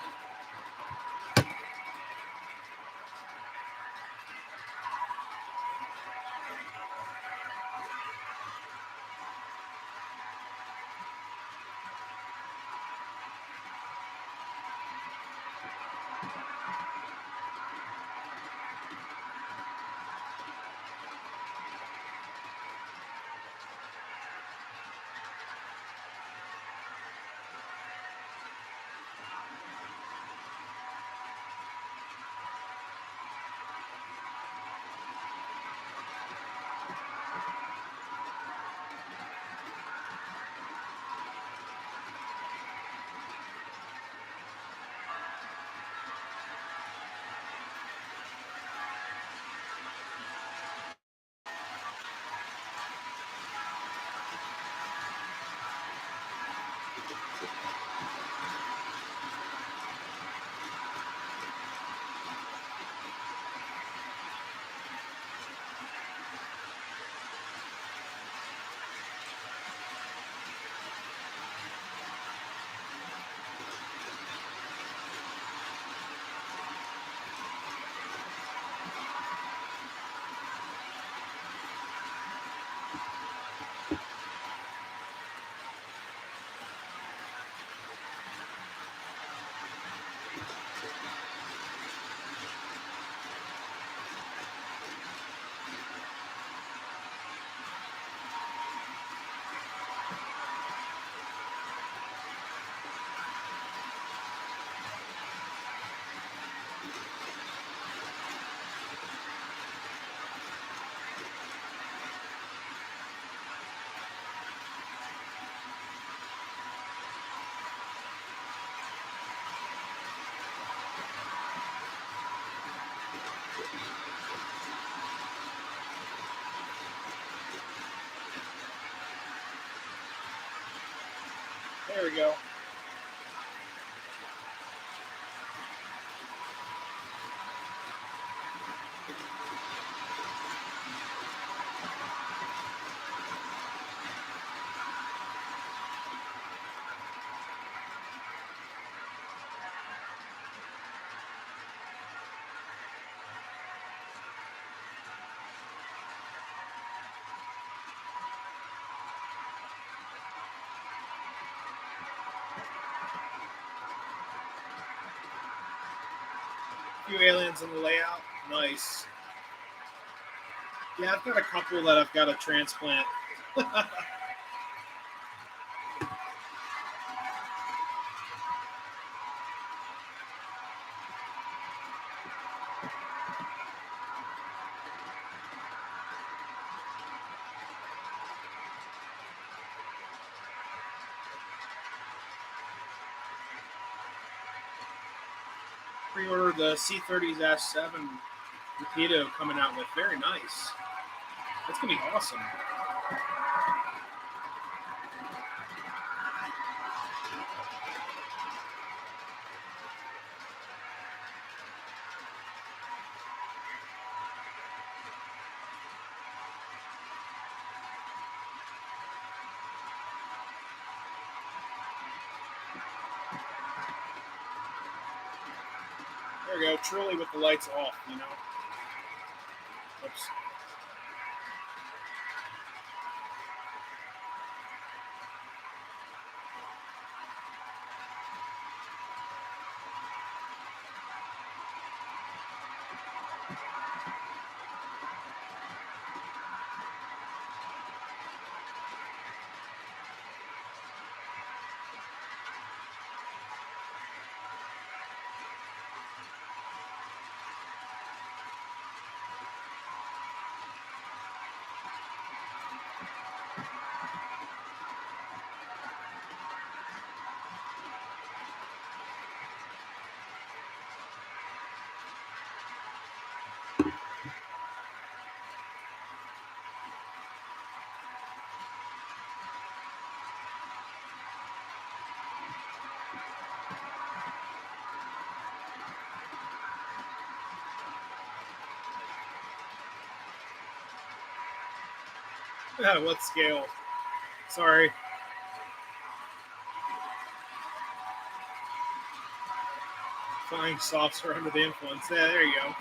S1: There we go. Few aliens in the layout. Nice. Yeah, I've got a couple that I've got to transplant. Pre-order the C30-7 torpedo coming out with. Very nice. That's going to be awesome. There we go. Truly with the lights off, you know. Oops. What scale? Sorry. Flying saucer under the influence. Yeah, there you go.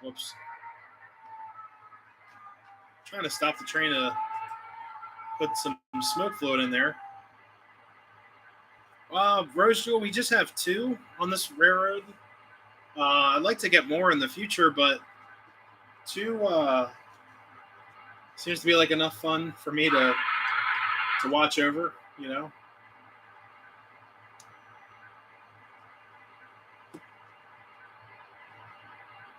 S1: Whoops. Trying to stop the train to put some smoke fluid in there. Rose Jewel, we just have 2 on this railroad. I'd like to get more in the future, but 2 seems to be like enough fun for me to watch over. You know,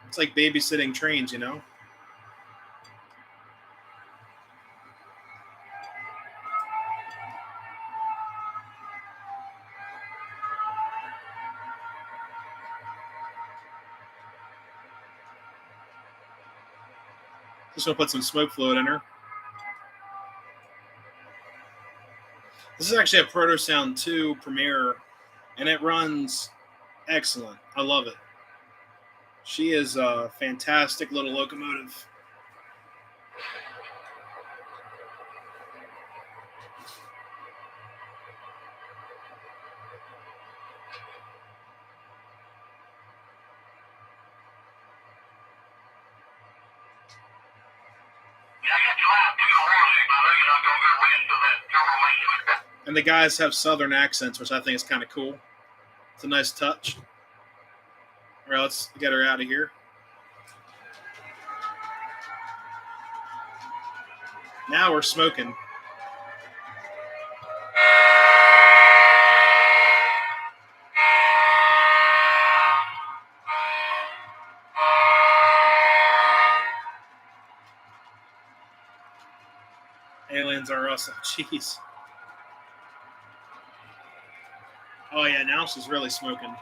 S1: it's like babysitting trains. You know. Just gonna put some smoke fluid in her. This is actually a Proto Sound 2 Premiere, and it runs excellent. I love it. She is a fantastic little locomotive. And the guys have southern accents, which I think is kind of cool. It's a nice touch. All right, let's get her out of here. Now we're smoking. Aliens are us. Jeez. Oh, yeah, now she's really smoking.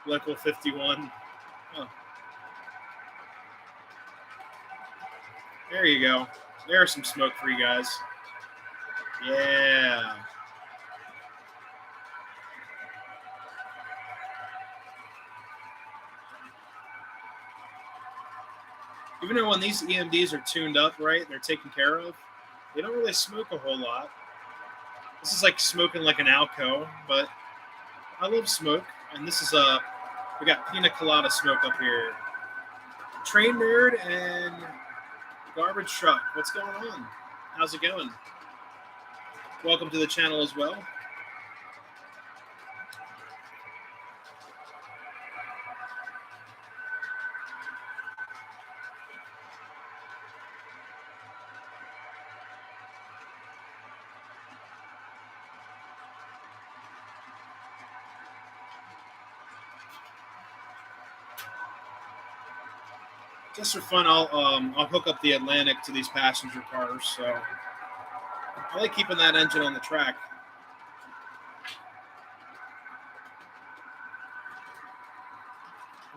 S1: Local 51. Oh. There you go. There's some smoke for you guys. Yeah. Even though when these EMDs are tuned up right, they're taken care of, they don't really smoke a whole lot. This is like smoking like an Alco, but I love smoke. And this is we got pina colada smoke up here. Train nerd and garbage truck. What's going on? How's it going? Welcome to the channel as well. Just for fun, I'll hook up the Atlantic to these passenger cars. So I like keeping that engine on the track.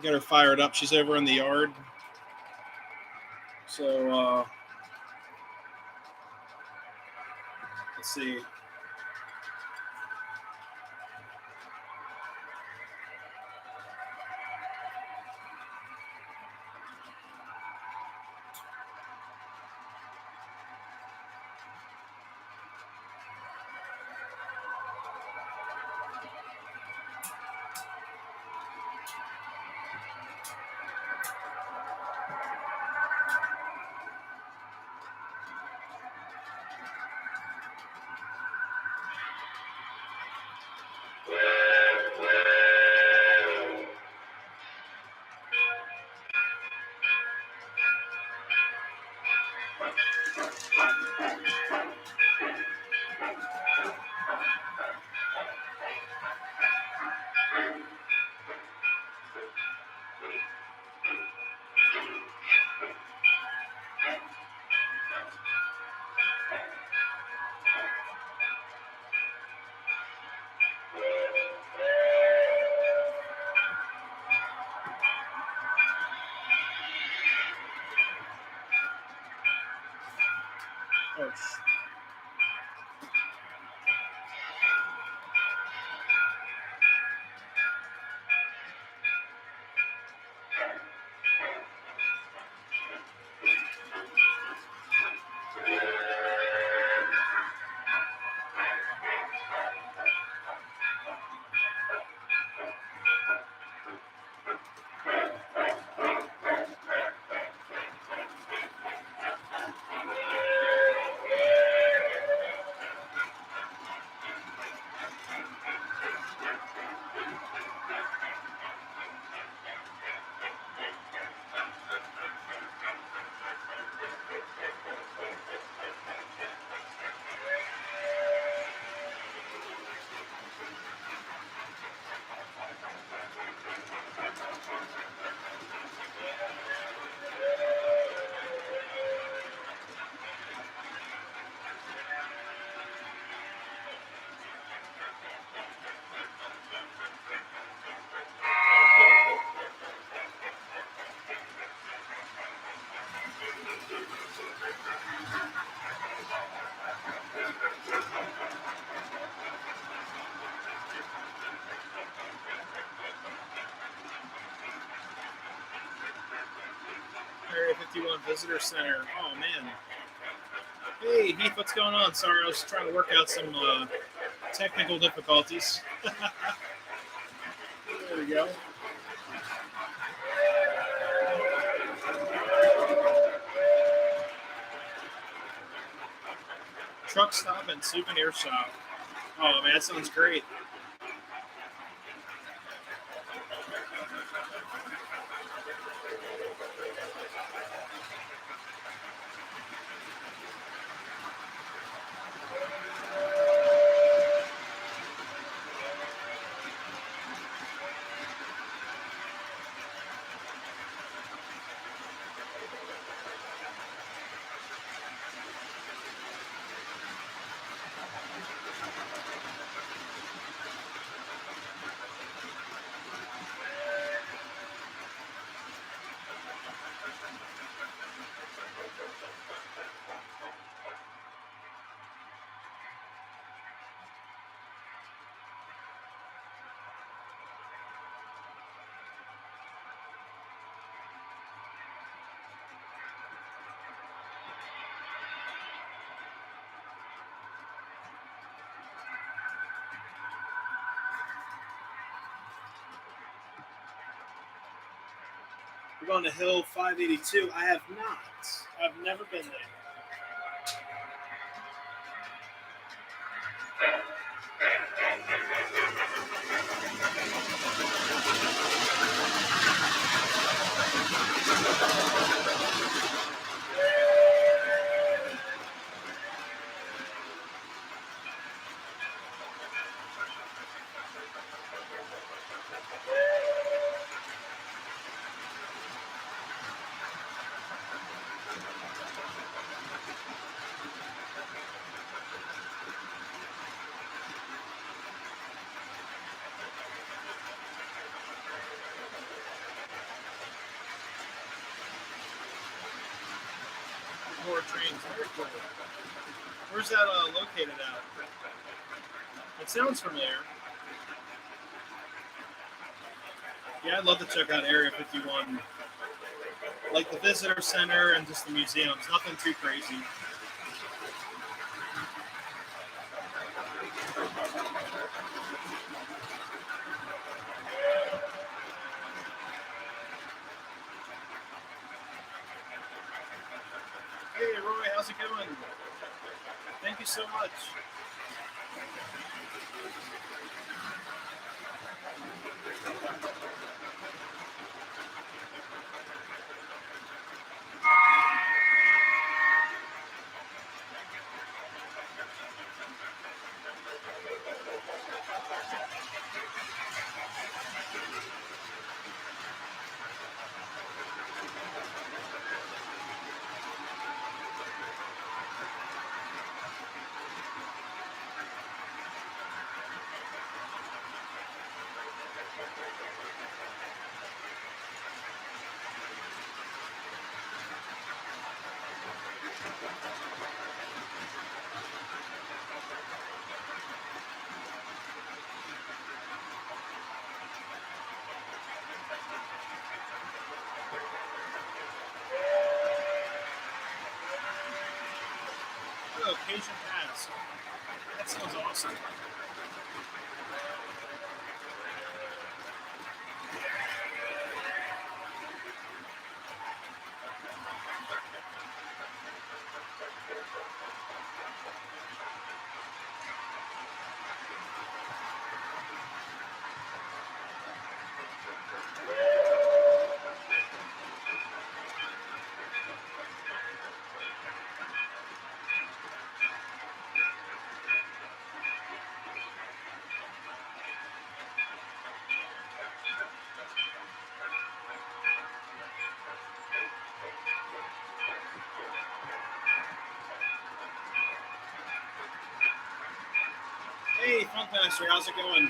S1: Get her fired up. She's over in the yard. So let's see. push. Area 51 Visitor Center. Oh, man. Hey, Heath, what's going on? Sorry, I was trying to work out some technical difficulties. There we go. Truck stop and souvenir shop. Oh, man, that sounds great. We're going to Hill 582. I have not. I've never been there. More trains. Very cool. Where's that located at? It sounds familiar. Yeah, I'd love to check out Area 51. Like the visitor center and just the museums. Nothing too crazy. Hey, Roy, how's it going? Thank you so much. Patient Pass. That sounds awesome. Hey, Funkmaster, how's it going?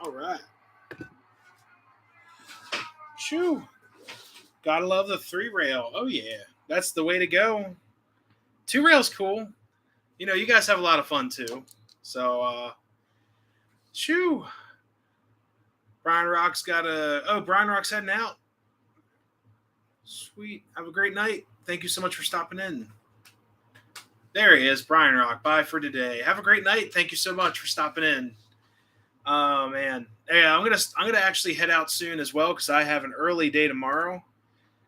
S1: All right. Shoo. Gotta love the 3-rail. Oh, yeah. That's the way to go. 2-rail's cool. You know, you guys have a lot of fun, too. So, shoo. Brian Rock's got a... Oh, Brian Rock's heading out. Sweet. Have a great night. Thank you so much for stopping in. There he is, Brian Rock. Bye for today. Have a great night. Thank you so much for stopping in. Oh man, yeah, I'm gonna actually head out soon as well because I have an early day tomorrow.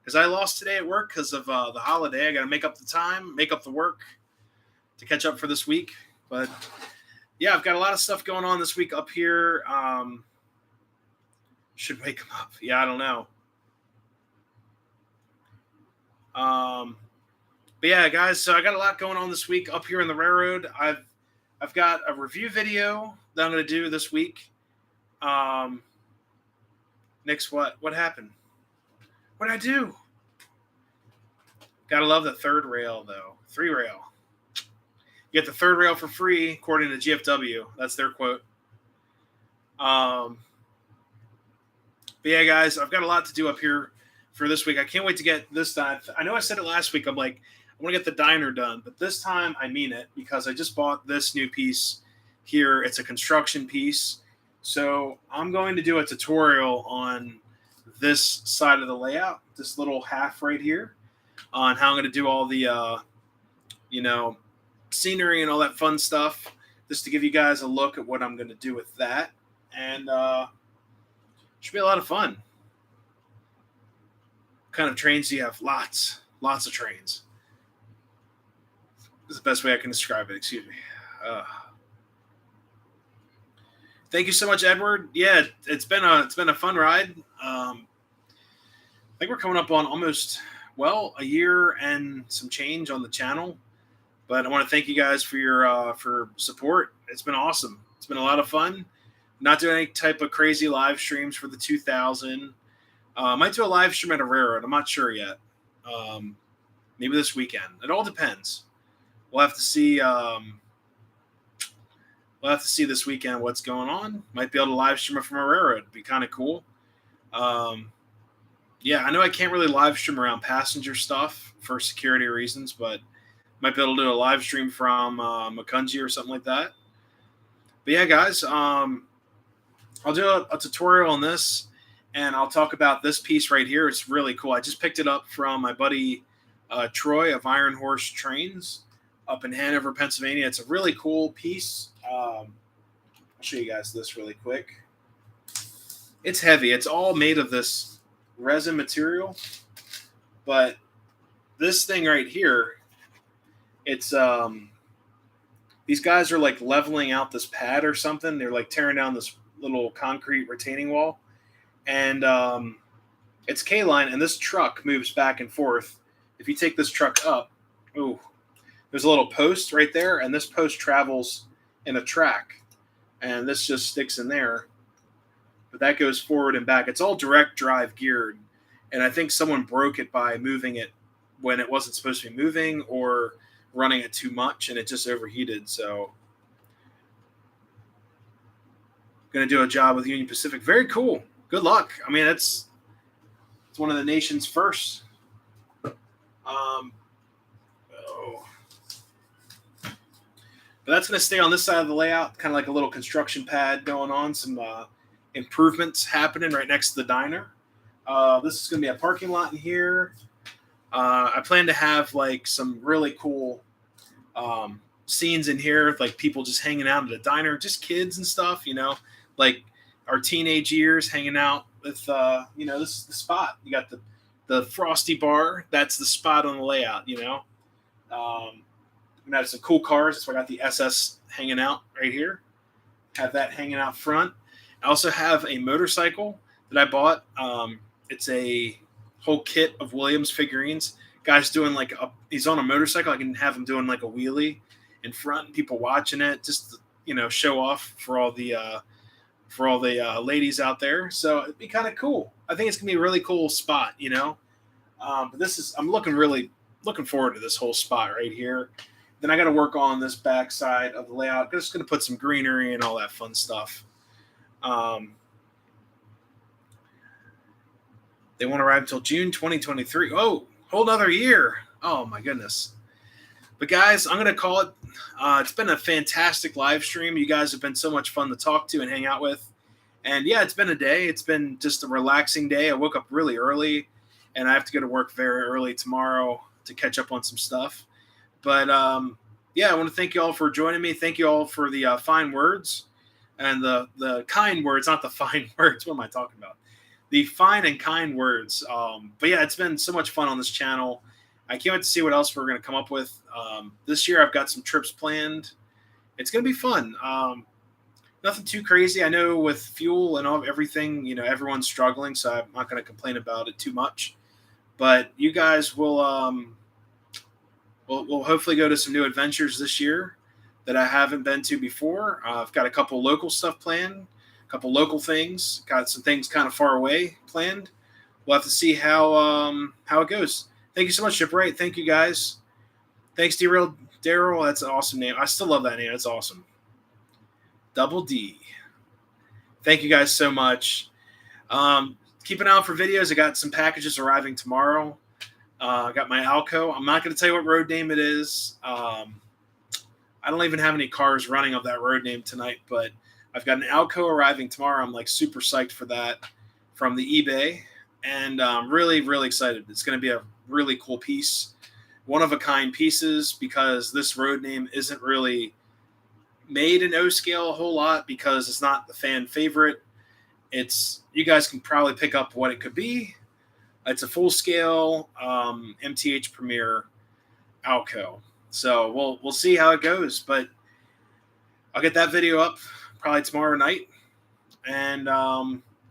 S1: Because I lost today at work because of the holiday. I got to make up the time, make up the work to catch up for this week. But yeah, I've got a lot of stuff going on this week up here. Should wake him up. Yeah, I don't know. But yeah, guys, so I got a lot going on this week up here in the railroad. I've got a review video that I'm going to do this week. Nick's what? What happened? What did I do? Gotta love the 3rd rail, though. 3-rail. You get the 3rd rail for free, according to GFW. That's their quote. But yeah, guys, I've got a lot to do up here for this week. I can't wait to get this done. I know I said it last week. I'm like, I want to get the diner done. But this time, I mean it because I just bought this new piece here. It's a construction piece. So I'm going to do a tutorial on this side of the layout, this little half right here, on how I'm going to do all the, scenery and all that fun stuff, just to give you guys a look at what I'm going to do with that. And should be a lot of fun. What kind of trains do you have? Lots of trains. This is the best way I can describe it. Excuse me. Thank you so much, Edward. Yeah, it's been a fun ride. I think we're coming up on almost a year and some change on the channel. But I want to thank you guys for your for support. It's been awesome. It's been a lot of fun. Not doing any type of crazy live streams for the 2000. Might do a live stream at a railroad. I'm not sure yet. Maybe this weekend. It all depends. We'll have to see. We'll have to see this weekend what's going on. Might be able to live stream it from a railroad. It'd be kind of cool. yeah, I know I can't really live stream around passenger stuff for security reasons, but might be able to do a live stream from Makunji or something like that. But yeah, guys, I'll do a tutorial on this, and I'll talk about this piece right here. It's really cool. I just picked it up from my buddy Troy of Iron Horse Trains up in Hanover, Pennsylvania. It's a really cool piece. I'll show you guys this really quick. It's heavy. It's all made of this resin material, but this thing right here, it's these guys are like leveling out this pad or something. They're like tearing down this little concrete retaining wall, and it's K-line, and this truck moves back and forth. If you take this truck up, ooh, there's a little post right there, and this post travels in a track, and this just sticks in there. But that goes forward and back. It's all direct drive geared, and I think someone broke it by moving it when it wasn't supposed to be moving or running it too much, and it just overheated. So going to do a job with Union Pacific. Very cool. Good luck. I mean, it's one of the nation's first. But that's going to stay on this side of the layout, kind of like a little construction pad going on, some improvements happening right next to the diner. This is going to be a parking lot in here. I plan to have like some really cool scenes in here, like people just hanging out at a diner, just kids and stuff, like our teenage years hanging out with, this is the spot. You got the Frosty bar. That's the spot on the layout, I'm going to have some cool cars. That's why I got the SS hanging out right here. Have that hanging out front. I also have a motorcycle that I bought. It's a whole kit of Williams figurines. Guy's doing he's on a motorcycle. I can have him doing like a wheelie in front, and people watching it, just show off for all the ladies out there. So it'd be kind of cool. I think it's gonna be a really cool spot, But I'm looking forward to this whole spot right here. Then I got to work on this back side of the layout. I'm just going to put some greenery and all that fun stuff. They won't arrive until June 2023. Oh, whole another year. Oh, my goodness. But, guys, I'm going to call it. It's been a fantastic live stream. You guys have been so much fun to talk to and hang out with. And, yeah, it's been a day. It's been just a relaxing day. I woke up really early, and I have to go to work very early tomorrow to catch up on some stuff. But, yeah, I want to thank you all for joining me. Thank you all for the fine words and the kind words, not the fine words. What am I talking about? The fine and kind words. But, yeah, it's been so much fun on this channel. I can't wait to see what else we're going to come up with. This year I've got some trips planned. It's going to be fun. Nothing too crazy. I know with fuel and everything, everyone's struggling, so I'm not going to complain about it too much. But you guys will we'll hopefully go to some new adventures this year that I haven't been to before. I've got a couple local stuff planned, a couple local things, got some things kind of far away planned. We'll have to see how it goes. Thank you so much, Shipwright. Thank you, guys. Thanks, Daryl. That's an awesome name. I still love that name. It's awesome. Double D. Thank you guys so much. Keep an eye out for videos. I got some packages arriving tomorrow. I got my Alco. I'm not going to tell you what road name it is. I don't even have any cars running of that road name tonight, but I've got an Alco arriving tomorrow. I'm like super psyched for that from the eBay, and I'm really, really excited. It's going to be a really cool piece, one-of-a-kind pieces, because this road name isn't really made in O-scale a whole lot because it's not the fan favorite. You guys can probably pick up what it could be. It's a full-scale MTH Premier Alco. So we'll see how it goes, but I'll get that video up probably tomorrow night, and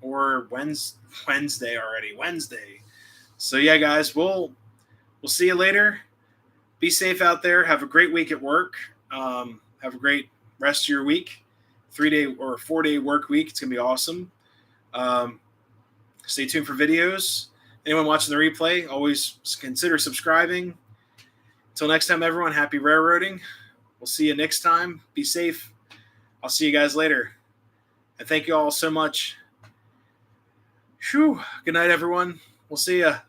S1: or Wednesday already. Wednesday. So yeah, guys, we'll see you later. Be safe out there. Have a great week at work. Have a great rest of your week. 3-day or 4-day work week. It's gonna be awesome. Stay tuned for videos. Anyone watching the replay, always consider subscribing. Until next time, everyone, happy railroading. We'll see you next time. Be safe. I'll see you guys later. And thank you all so much. Whew. Good night, everyone. We'll see ya.